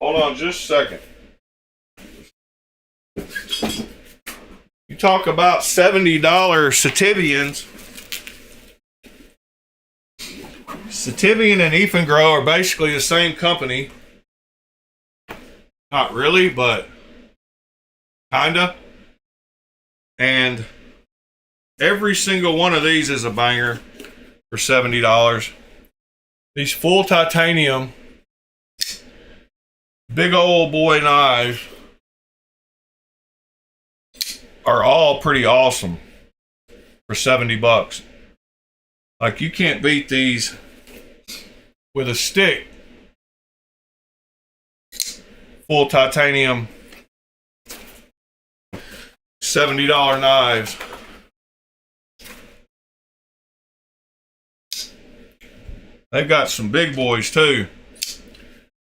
Hold on just a second. You talk about $70 Sativians. Sativian and Ifengro are basically the same company. Not really, but kinda. And every single one of these is a banger for $70. These full titanium, big old boy knives are all pretty awesome for $70. Like, you can't beat these with a stick. Full titanium $70 knives. They've got some big boys too.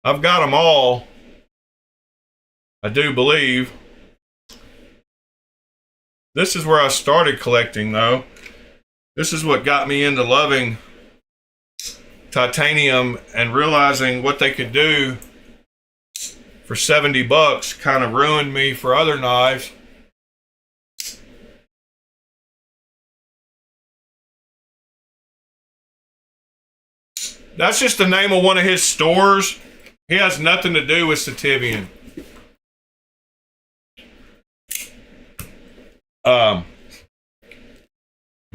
I've got them all, I do believe. This is where I started collecting, though. This is what got me into loving titanium and realizing what they could do for $70 kind of ruined me for other knives. That's just the name of one of his stores. He has nothing to do with Sativian.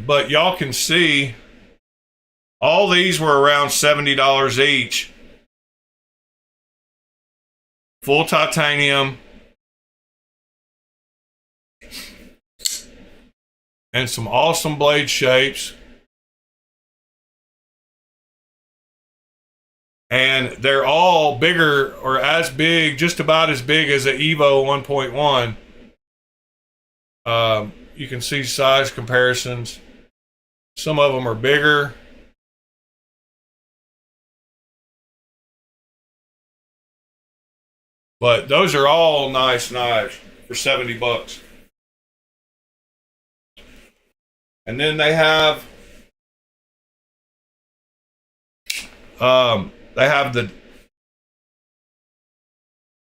But y'all can see all these were around $70 each. Full titanium. And some awesome blade shapes. and they're all bigger or as big, just about as big as the Evo 1.1. You can see size comparisons. Some of them are bigger. But those are all nice knives for 70 bucks. And then they have they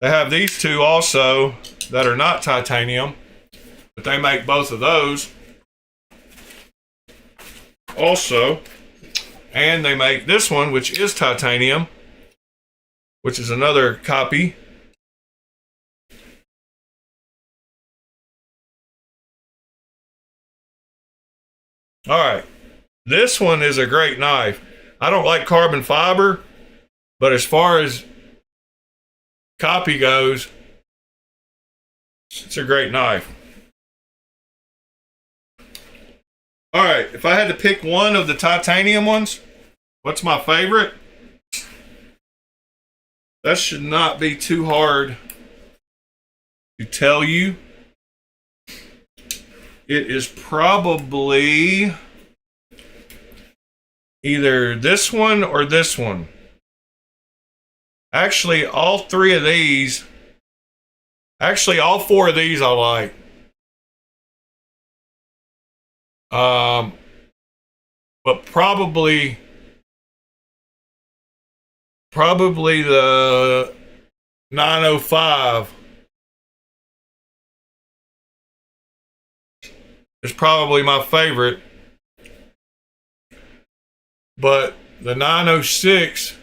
have these two also that are not titanium, but they make both of those also. And they make this one, which is titanium, which is another copy. All right, this one is a great knife. I don't like carbon fiber, but as far as copy goes, it's a great knife. All right, if I had to pick one of the titanium ones, what's my favorite? That should not be too hard to tell you. It is probably either this one or this one. Actually, all four of these I like. But probably the 905 is probably my favorite, but the 906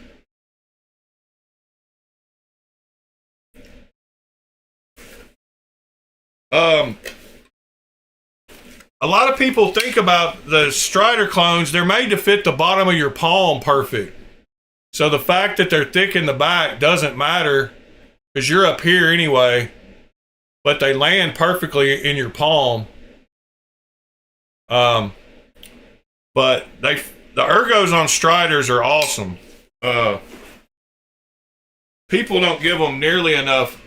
a lot of people think about the Strider clones, they're made to fit the bottom of your palm perfect. So the fact that they're thick in the back doesn't matter because you're up here anyway, but they land perfectly in your palm. But the ergos on Striders are awesome. People don't give them nearly enough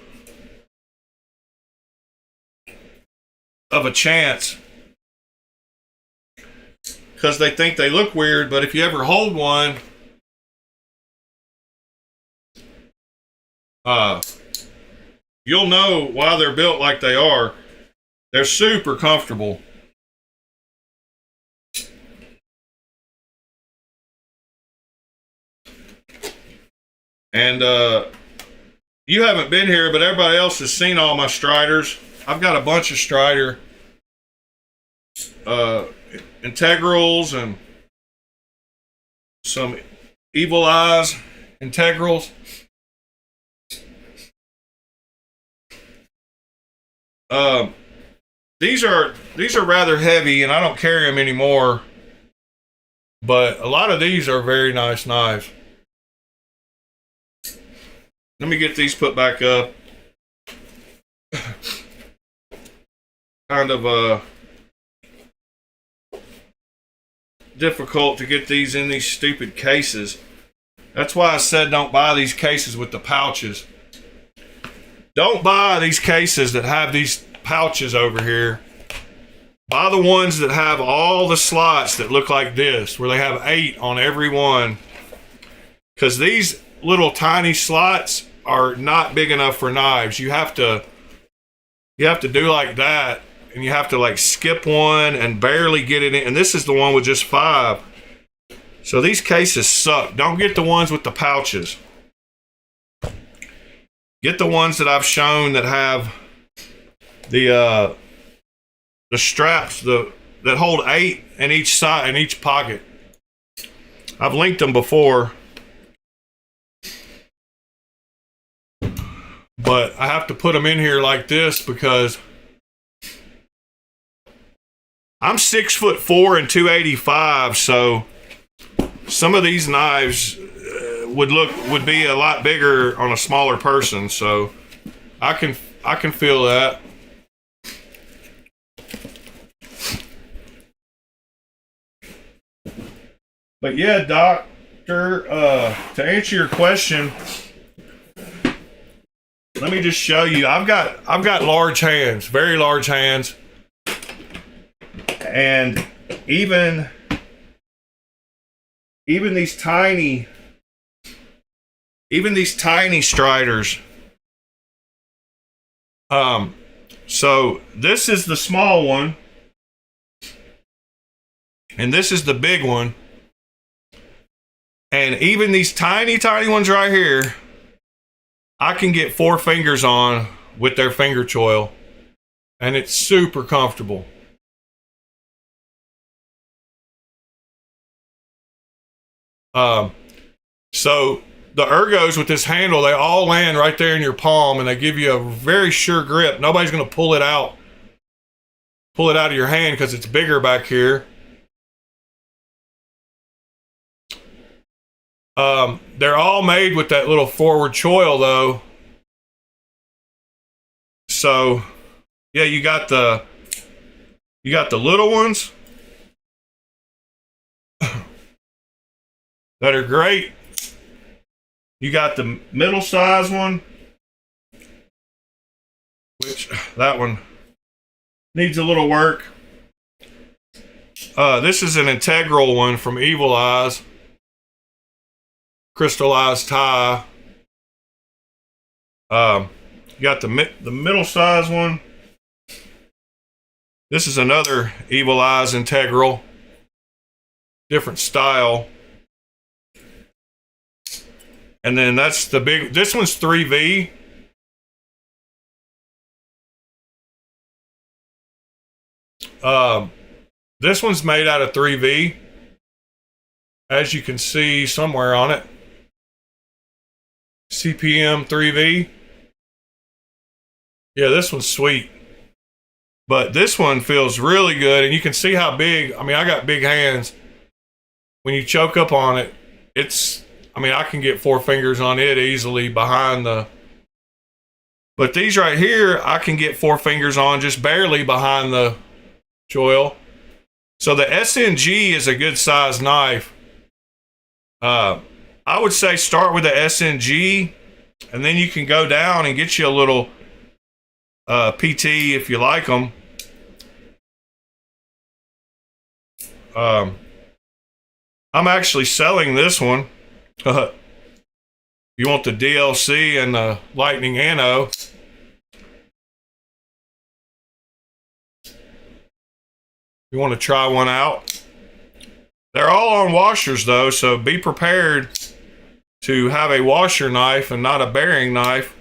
of a chance because they think they look weird, but if you ever hold one, you'll know why they're built like they are. They're super comfortable. And you haven't been here, but everybody else has seen all my Striders. I've got a bunch of Strider integrals and some Evil Eyes integrals. These are rather heavy, and I don't carry them anymore. But a lot of these are very nice knives. Let me get these put back up. Kind of difficult to get these in these stupid cases. That's why I said don't buy these cases with the pouches. Don't buy these cases that have these pouches over here. Buy the ones that have all the slots that look like this, where they have 8 on every one. Because these little tiny slots are not big enough for knives. You have to do like that, and you have to like skip one and barely get it in. And this is the one with just 5. So these cases suck. Don't get the ones with the pouches. Get the ones that I've shown that have the straps that hold 8 in each side, in each pocket. I've linked them before, but I have to put them in here like this because I'm 6'4" and 285, so some of these knives would be a lot bigger on a smaller person. So I can feel that. But yeah, Doc, To answer your question, let me just show you. I've got large hands, very large hands, and even these tiny striders. So this is the small one, and this is the big one. And even these tiny ones right here, I can get 4 fingers on with their finger choil, and it's super comfortable. So the ergos with this handle, they all land right there in your palm, and they give you a very sure grip. Nobody's going to pull it out of your hand because it's bigger back here. They're all made with that little forward choil though. So yeah, you got the little ones that are great. You got the middle size one, which that one needs a little work. This is an integral one from Evil Eyes. Crystallized tie. You got the middle size one. This is another Evil Eyes integral, different style. And then that's the big. This one's 3V. This one's made out of 3V, as you can see somewhere on it. CPM 3V. Yeah, this one's sweet. But this one feels really good, and you can see how big. I mean, I got big hands. When you choke up on it, I can get 4 fingers on it easily behind the. But these right here, I can get 4 fingers on just barely behind the choil. So the SNG is a good size knife. I would say start with the SNG, and then you can go down and get you a little PT if you like them. I'm actually selling this one. You want the DLC and the Lightning Anno. You want to try one out? They're all on washers though, so be prepared to have a washer knife and not a bearing knife.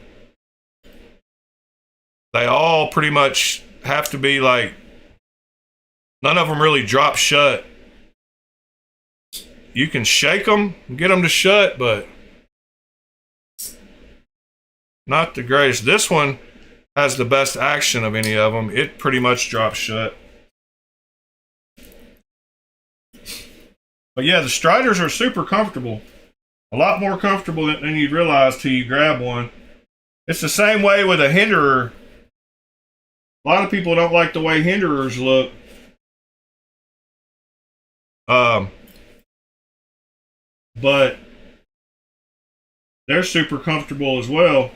They all pretty much have to be like, none of them really drop shut. You can shake them and get them to shut, but not the greatest. This one has the best action of any of them. It pretty much drops shut. But yeah, the Striders are super comfortable. A lot more comfortable than you'd realize till you grab one. It's the same way with a Hinderer. A lot of people don't like the way Hinderers look. But they're super comfortable as well.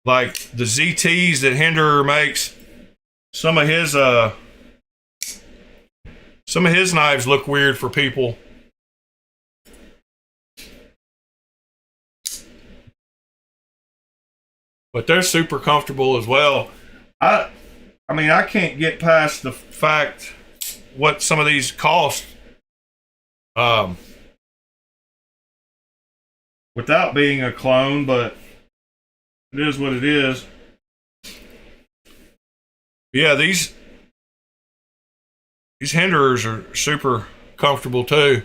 Like the ZTs that Hinderer makes, some of his knives look weird for people. But they're super comfortable as well. I can't get past the fact what some of these cost. Without being a clone, but it is what it is. Yeah, these Hinderers are super comfortable too.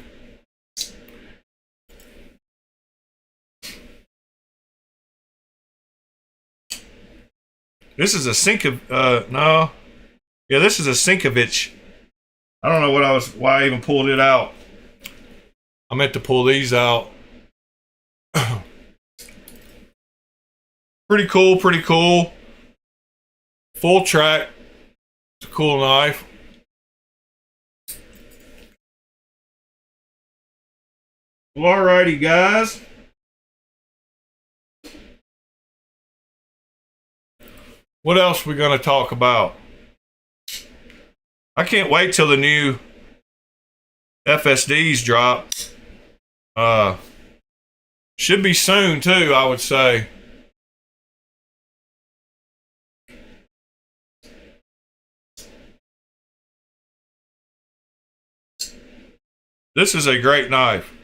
This is a no. Yeah, this is a Sinkovich. I don't know why I even pulled it out. I meant to pull these out. Pretty cool. Full track. It's a cool knife. Well, alrighty, guys. What else we gonna talk about? I can't wait till the new FSDs drop. Should be soon too, I would say. This is a great knife.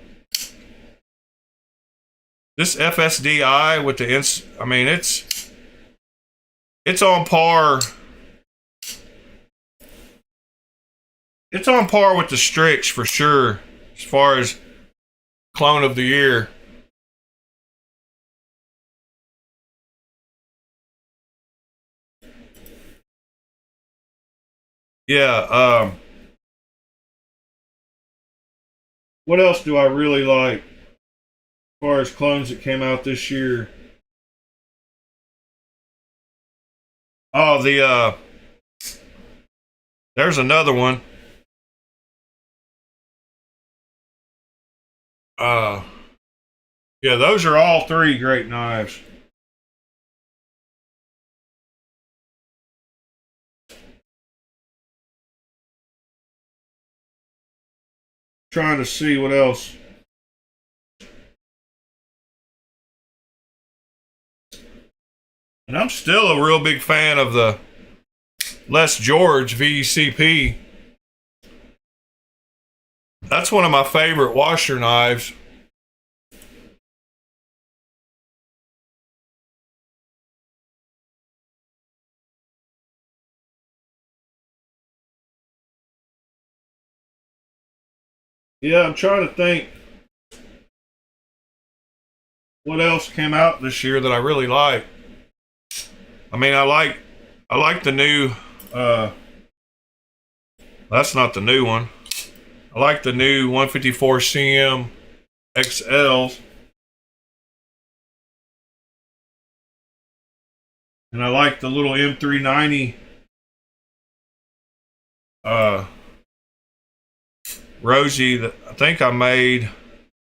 This FSDI with the I mean, it's on par. It's on par with the Strix for sure, as far as clone of the year. Yeah, what else do I really like as far as clones that came out this year? Oh, there's another one. Yeah, those are all three great knives. Trying to see what else. And I'm still a real big fan of the Les George VCP. That's one of my favorite washer knives. Yeah, I'm trying to think what else came out this year that I really like. I mean, I like the new, that's not the new one. I like the new 154 CM XLs. And I like the little M390 Rosie that I think I made.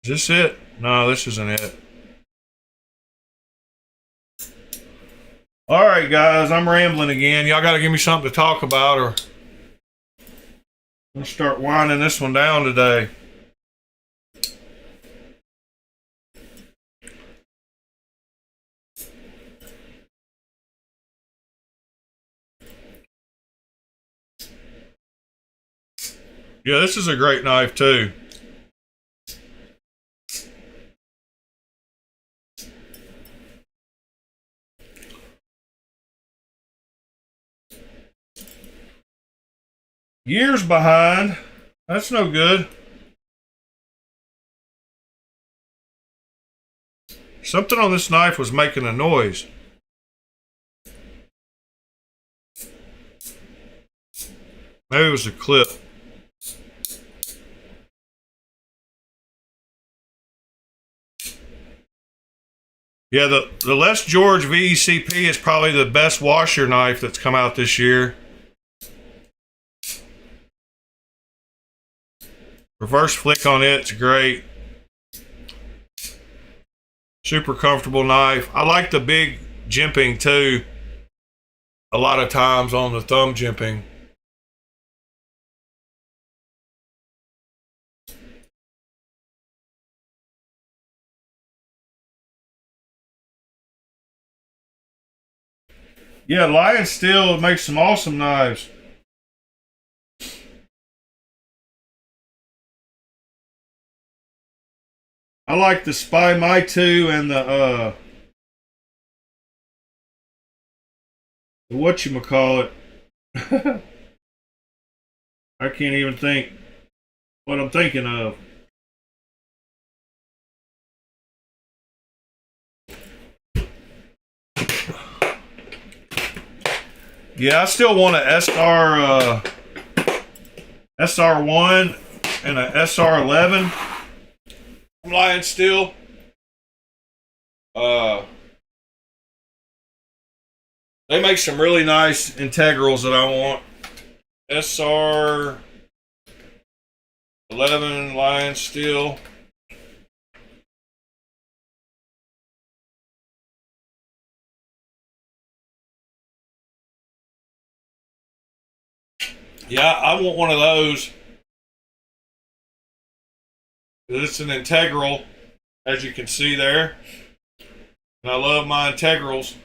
Is this it? No, this isn't it. All right, guys, I'm rambling again. Y'all got to give me something to talk about, or I'm going to start winding this one down today. Yeah, this is a great knife, too. Years behind. That's no good. Something on this knife was making a noise. Maybe it was a clip. Yeah, the Les George VCP is probably the best washer knife that's come out this year. Reverse flick on it's great. Super comfortable knife. I like the big jimping too. A lot of times on the thumb jimping. Yeah, Lion Steel makes some awesome knives. I like the Spy My 2 and the whatchamacallit. I can't even think what I'm thinking of. Yeah, I still want a SR1 and a SR11. Lion Steel. They make some really nice integrals that I want. SR11 Lion Steel. Yeah, I want one of those. It's an integral, as you can see there. And I love my integrals.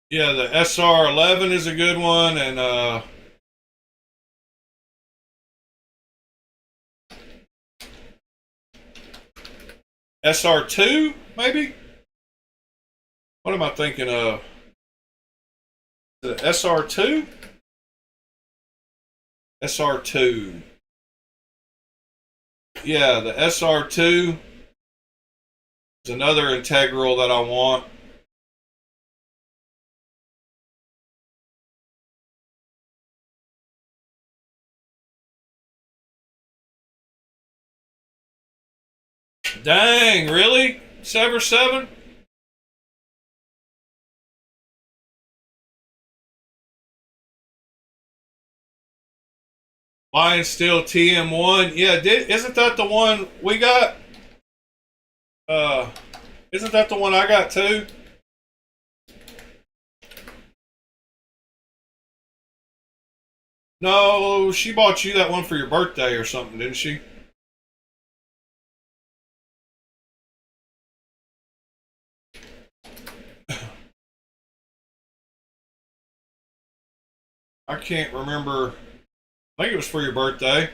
Yeah, the SR11 is a good one, and SR2 maybe. What am I thinking of? The SR2? SR2. Yeah, the SR2 is another integral that I want. Dang, really? Sever 7? Lion Steel TM1. Yeah, isn't that the one we got? Isn't that the one I got too? No, she bought you that one for your birthday or something, didn't she? I can't remember. I think it was for your birthday.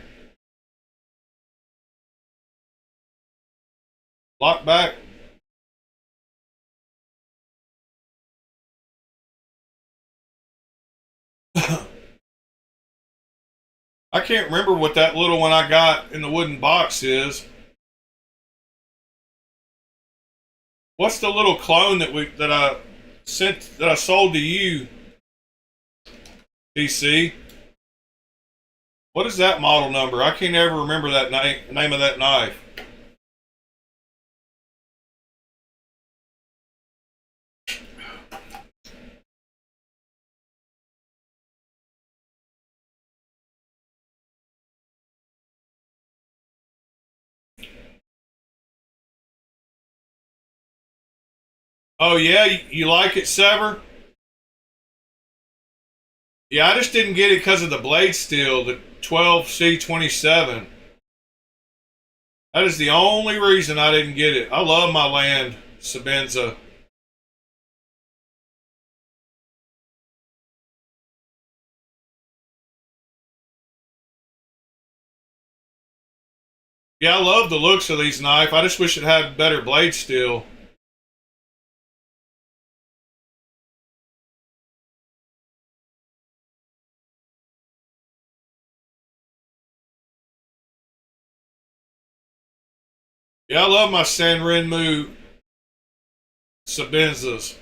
Lock back. I can't remember what that little one I got in the wooden box is. What's the little clone that I sold to you, DC? What is that model number? I can't ever remember that name of that knife. Oh yeah, you like it, Sever? Yeah, I just didn't get it because of the blade steel, the 12C27. That is the only reason I didn't get it. I love my land, Sabenza. Yeah, I love the looks of these knives. I just wish it had better blade steel. Yeah, I love my San Renmu Sabenzas.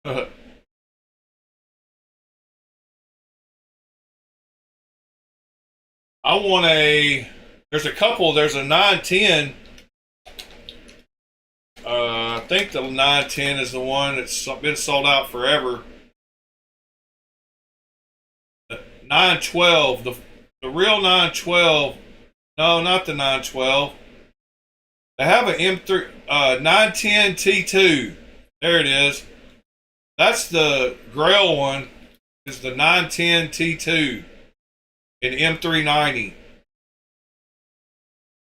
I want there's a couple, there's a 910. I think the 910 is the one that's been sold out forever. 912, the real 912. No, not the 912. They have an M3 910 T2. There it is. That's the Grail one. Is the 910 T2 in M390.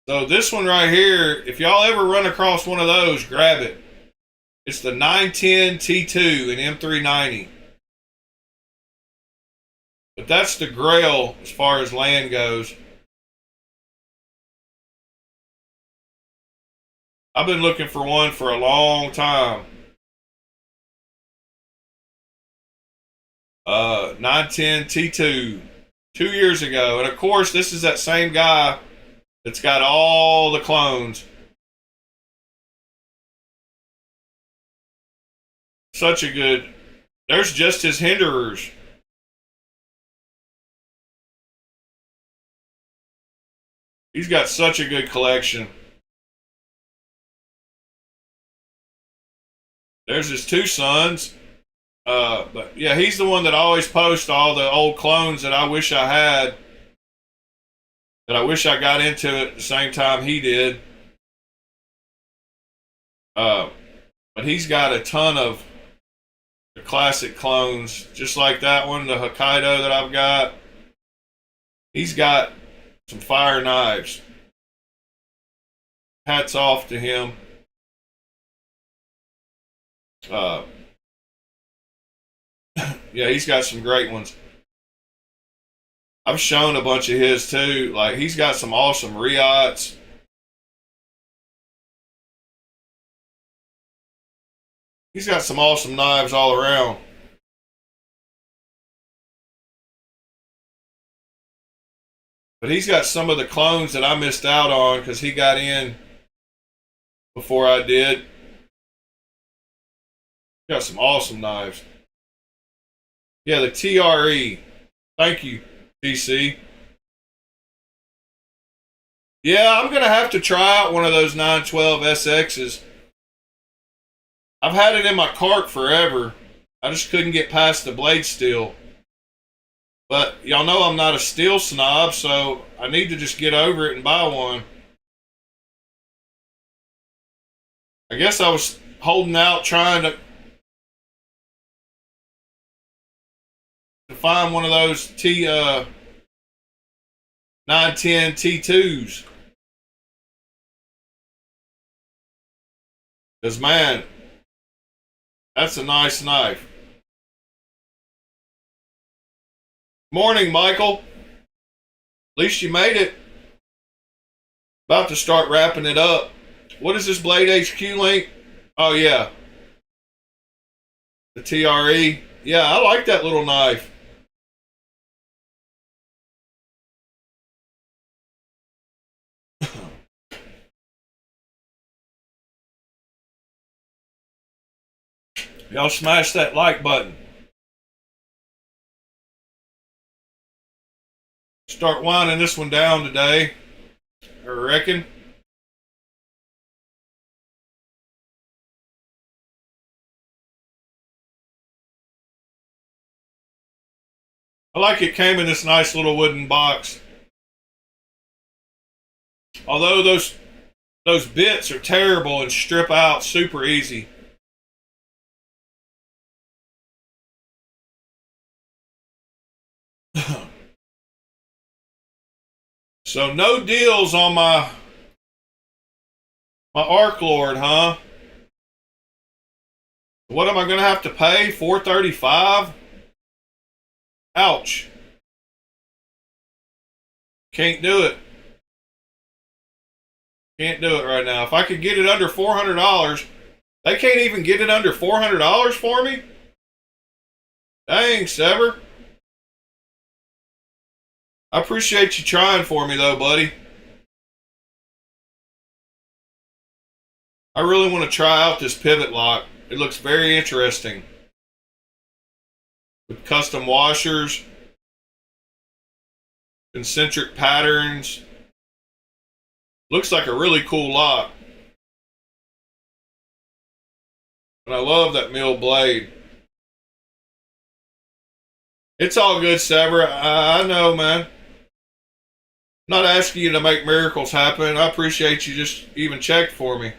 So this one right here, if y'all ever run across one of those, grab it. It's the 910 T2 in M390. But that's the Grail as far as land goes. I've been looking for one for a long time. 910 T2, 2 years ago. And of course, this is that same guy that's got all the clones. Such a good. There's just his hinderers. He's got such a good collection. There's his two sons. But yeah, he's the one that always posts all the old clones that I wish I had. that I wish I got into it at the same time he did. But he's got a ton of the classic clones, just like that one, the Hokkaido that I've got. He's got some fire knives. Hats off to him. Yeah, he's got some great ones. I've shown a bunch of his too. Like, he's got some awesome Riots. He's got some awesome knives all around. But he's got some of the clones that I missed out on because he got in before I did. Got some awesome knives. Yeah, the TRE. Thank you, DC. Yeah, I'm going to have to try out one of those 912 SXs. I've had it in my cart forever. I just couldn't get past the blade steel. But y'all know I'm not a steel snob, so I need to just get over it and buy one. I guess I was holding out trying to find one of those 910 T2s. Because, man, that's a nice knife. Morning, Michael. At least you made it. About to start wrapping it up. What is this Blade HQ link? Oh, yeah. The TRE. Yeah, I like that little knife. Y'all smash that like button. Start winding this one down today, I reckon. I like it came in this nice little wooden box. Although those bits are terrible and strip out super easy. So no deals on my Arc Lord, huh? What am I going to have to pay? $435? Ouch. Can't do it. Can't do it right now. If I could get it under $400, they can't even get it under $400 for me? Dang, Sever. I appreciate you trying for me, though, buddy. I really want to try out this pivot lock. It looks very interesting. With custom washers, concentric patterns. Looks like a really cool lock. And I love that mill blade. It's all good, Sever. I know, man. Not asking you to make miracles happen. I appreciate you just even checked for me. If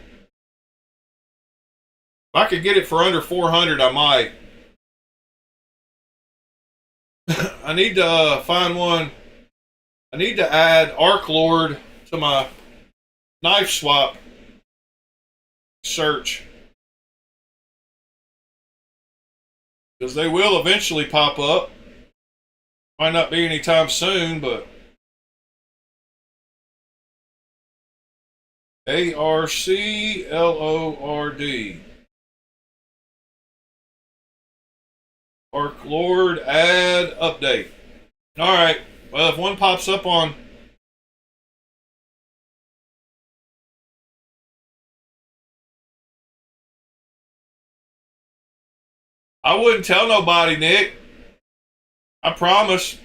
I could get it for under $400, I might. I need to find one. I need to add Arc Lord to my knife swap search. Because they will eventually pop up. Might not be anytime soon, but ARCLORD. Arc Lord add update. Alright. Well, if one pops up on I wouldn't tell nobody, Nick. I promise.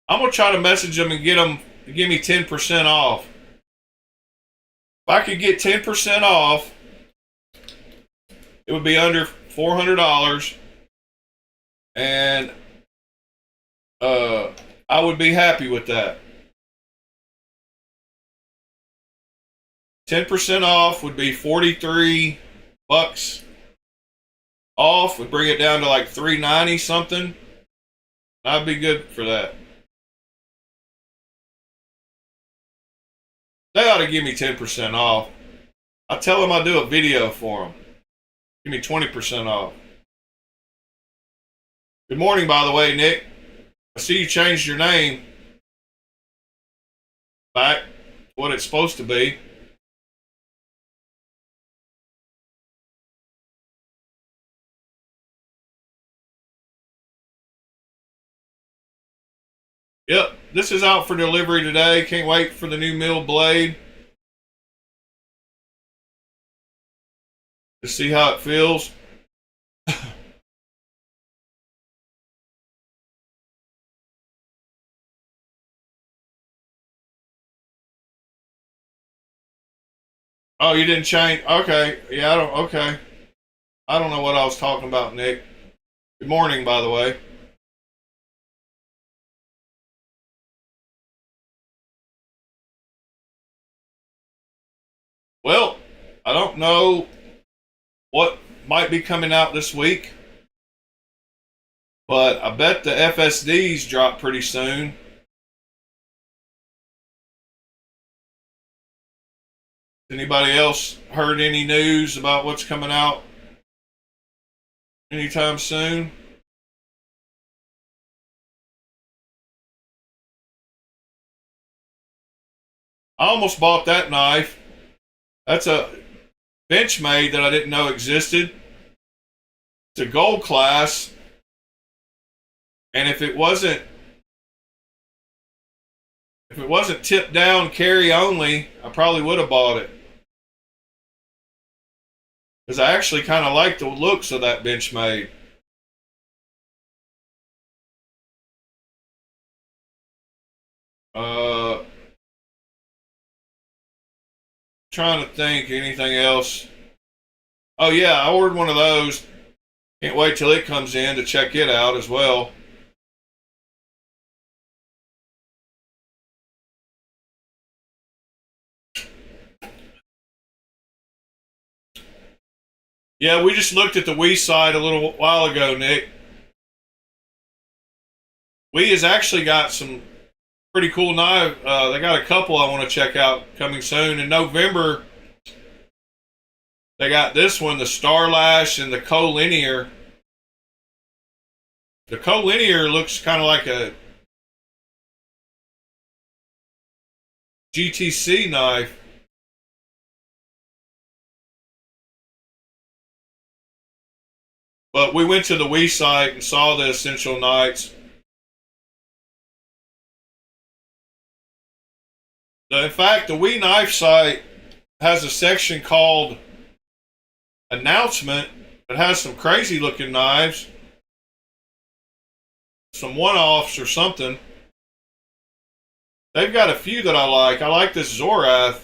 I'm going to try to message them and get them to give me 10% off. If I could get 10% off, it would be under $400. And I would be happy with that. 10% off would be $43 off. Would bring it down to like $3.90 something. I'd be good for that. They ought to give me 10% off. I tell them I'll do a video for them. Give me 20% off. Good morning, by the way, Nick. I see you changed your name back to what it's supposed to be. Yep, this is out for delivery today. Can't wait for the new mill blade to see how it feels. Oh, you didn't change? Okay. Yeah, okay. I don't know what I was talking about, Nick. Good morning, by the way. Well, I don't know what might be coming out this week, but I bet the FSDs drop pretty soon. Anybody else heard any news about what's coming out anytime soon? I almost bought that knife. That's a Benchmade that I didn't know existed. It's a gold class, and if it wasn't tipped down carry only, I probably would have bought it, because I actually kind of like the looks of that Benchmade. Trying to think anything else. Oh yeah, I ordered one of those. Can't wait till it comes in to check it out as well. Yeah, we just looked at the Wii site a little while ago, Nick. Wii has actually got some pretty cool knife. They got a couple I want to check out coming soon. In November, they got this one, the Starlash and the Collinear. The Collinear looks kind of like a GTC knife. But we went to the Wii site and saw the Essential Knights. In fact, the Wii Knife site has a section called Announcement that has some crazy looking knives. Some one-offs or something. They've got a few that I like. I like this Zorath.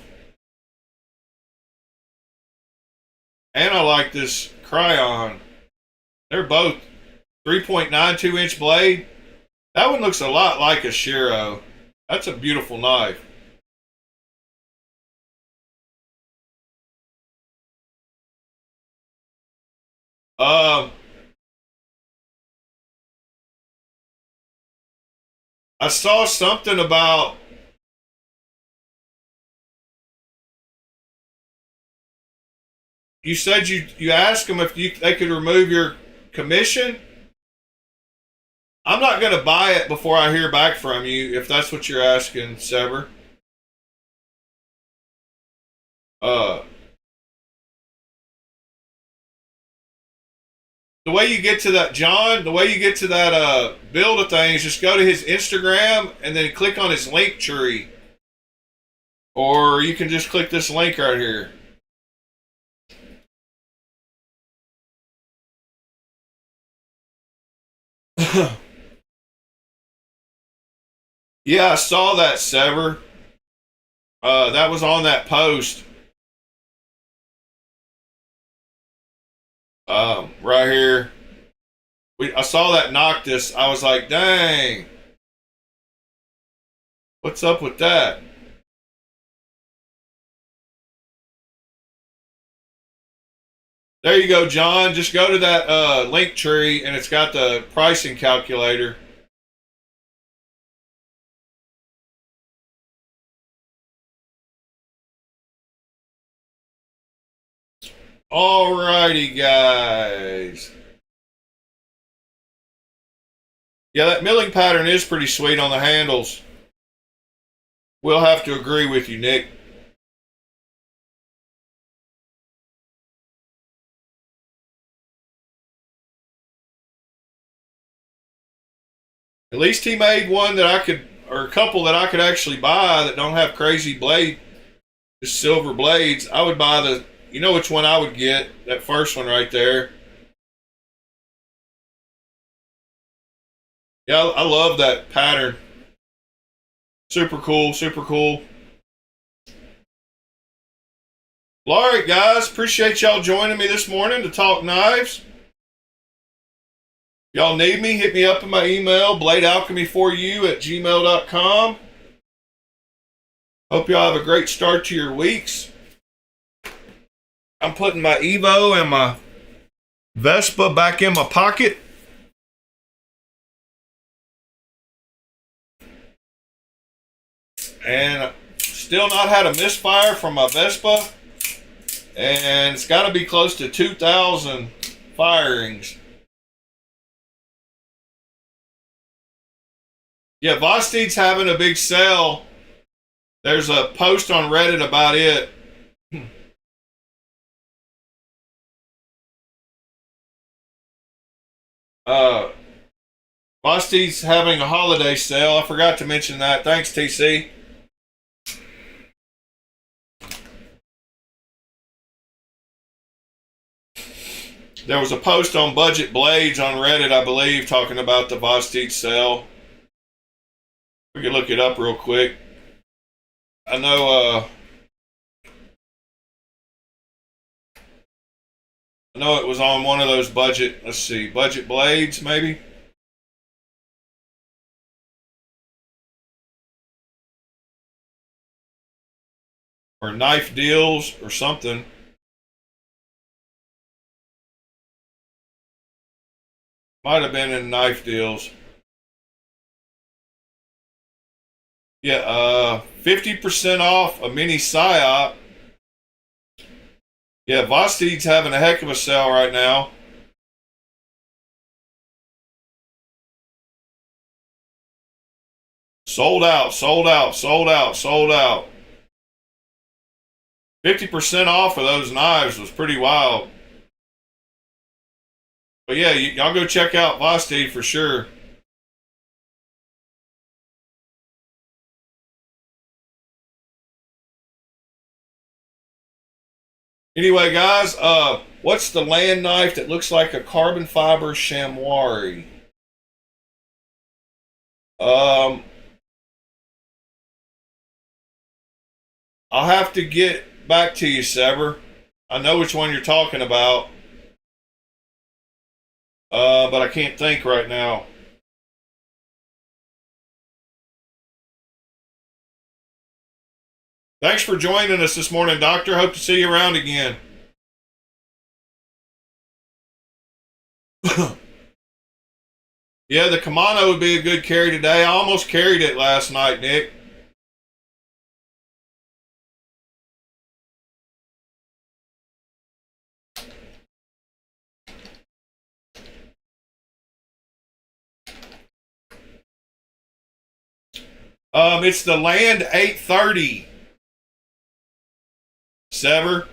And I like this Cryon. They're both 3.92 inch blade. That one looks a lot like a Shiro. That's a beautiful knife. I saw something about you said you asked them if they could remove your commission. I'm not going to buy it before I hear back from you, if that's what you're asking, Sever. The way you get to that, John, the way you get to that build of things, just go to his Instagram and then click on his link tree. Or you can just click this link right here. Yeah, I saw that, Sever. That was on that post. Right here. I saw that Noctis. I was like, dang. What's up with that? There you go, John. Just go to that link tree, and it's got the pricing calculator. Alrighty, guys. Yeah, that milling pattern is pretty sweet on the handles. We'll have to agree with you, Nick. At least he made one that I could, or a couple that I could actually buy that don't have crazy blade, just silver blades. I would buy the, you know which one I would get? That first one right there. Yeah, I love that pattern. Super cool, super cool. Well, all right, guys. Appreciate y'all joining me this morning to talk knives. Y'all need me, hit me up in my email, bladealchemy4u@gmail.com. Hope y'all have a great start to your weeks. I'm putting my Evo and my Vespa back in my pocket. And still not had a misfire from my Vespa. And it's got to be close to 2,000 firings. Yeah, Vosteed's having a big sale. There's a post on Reddit about it. Vosteed's having a holiday sale. I forgot to mention that. Thanks, TC. There was a post on Budget Blades on Reddit, I believe, talking about the Vosteed sale. We can look it up real quick. I know it was on one of those budget, let's see, Budget Blades maybe? Or Knife Deals or something. Might have been in Knife Deals. Yeah, 50% off a mini psyop. Yeah, Vosteed's having a heck of a sale right now. Sold out, sold out, sold out, sold out. 50% off of those knives was pretty wild. But yeah, y'all go check out Vosteed for sure. Anyway, guys, what's the land knife that looks like a carbon fiber chamois? I'll have to get back to you, Sever. I know which one you're talking about, but I can't think right now. Thanks for joining us this morning, Doctor. Hope to see you around again. Yeah, the Kamano would be a good carry today. I almost carried it last night, Nick. It's the Land 830. Sever.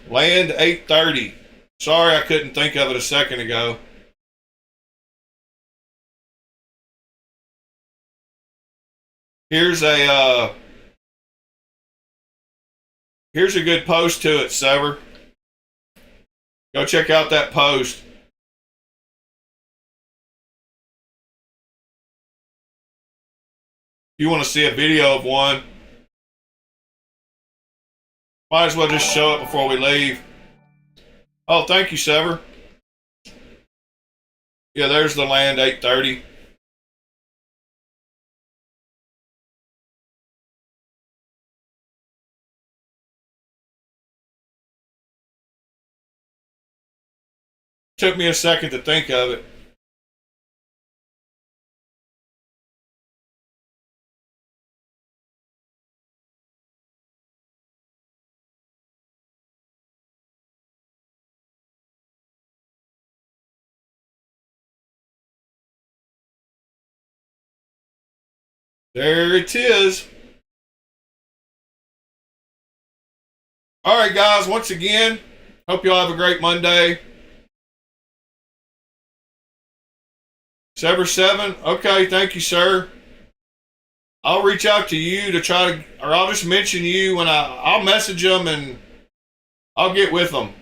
Land 830. Sorry I couldn't think of it a second ago. Here's a good post to it, Sever. Go check out that post. If you want to see a video of one, might as well just show it before we leave. Oh, thank you, Sever. Yeah, there's the Land 830. Took me a second to think of it. There it is. All right, guys, once again, hope y'all have a great Monday. Sever 7. Okay, thank you, sir. I'll reach out to you to try to, or I'll just mention you when I'll message them and I'll get with them.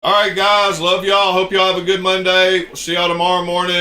All right, guys, love y'all. Hope y'all have a good Monday. We'll see y'all tomorrow morning.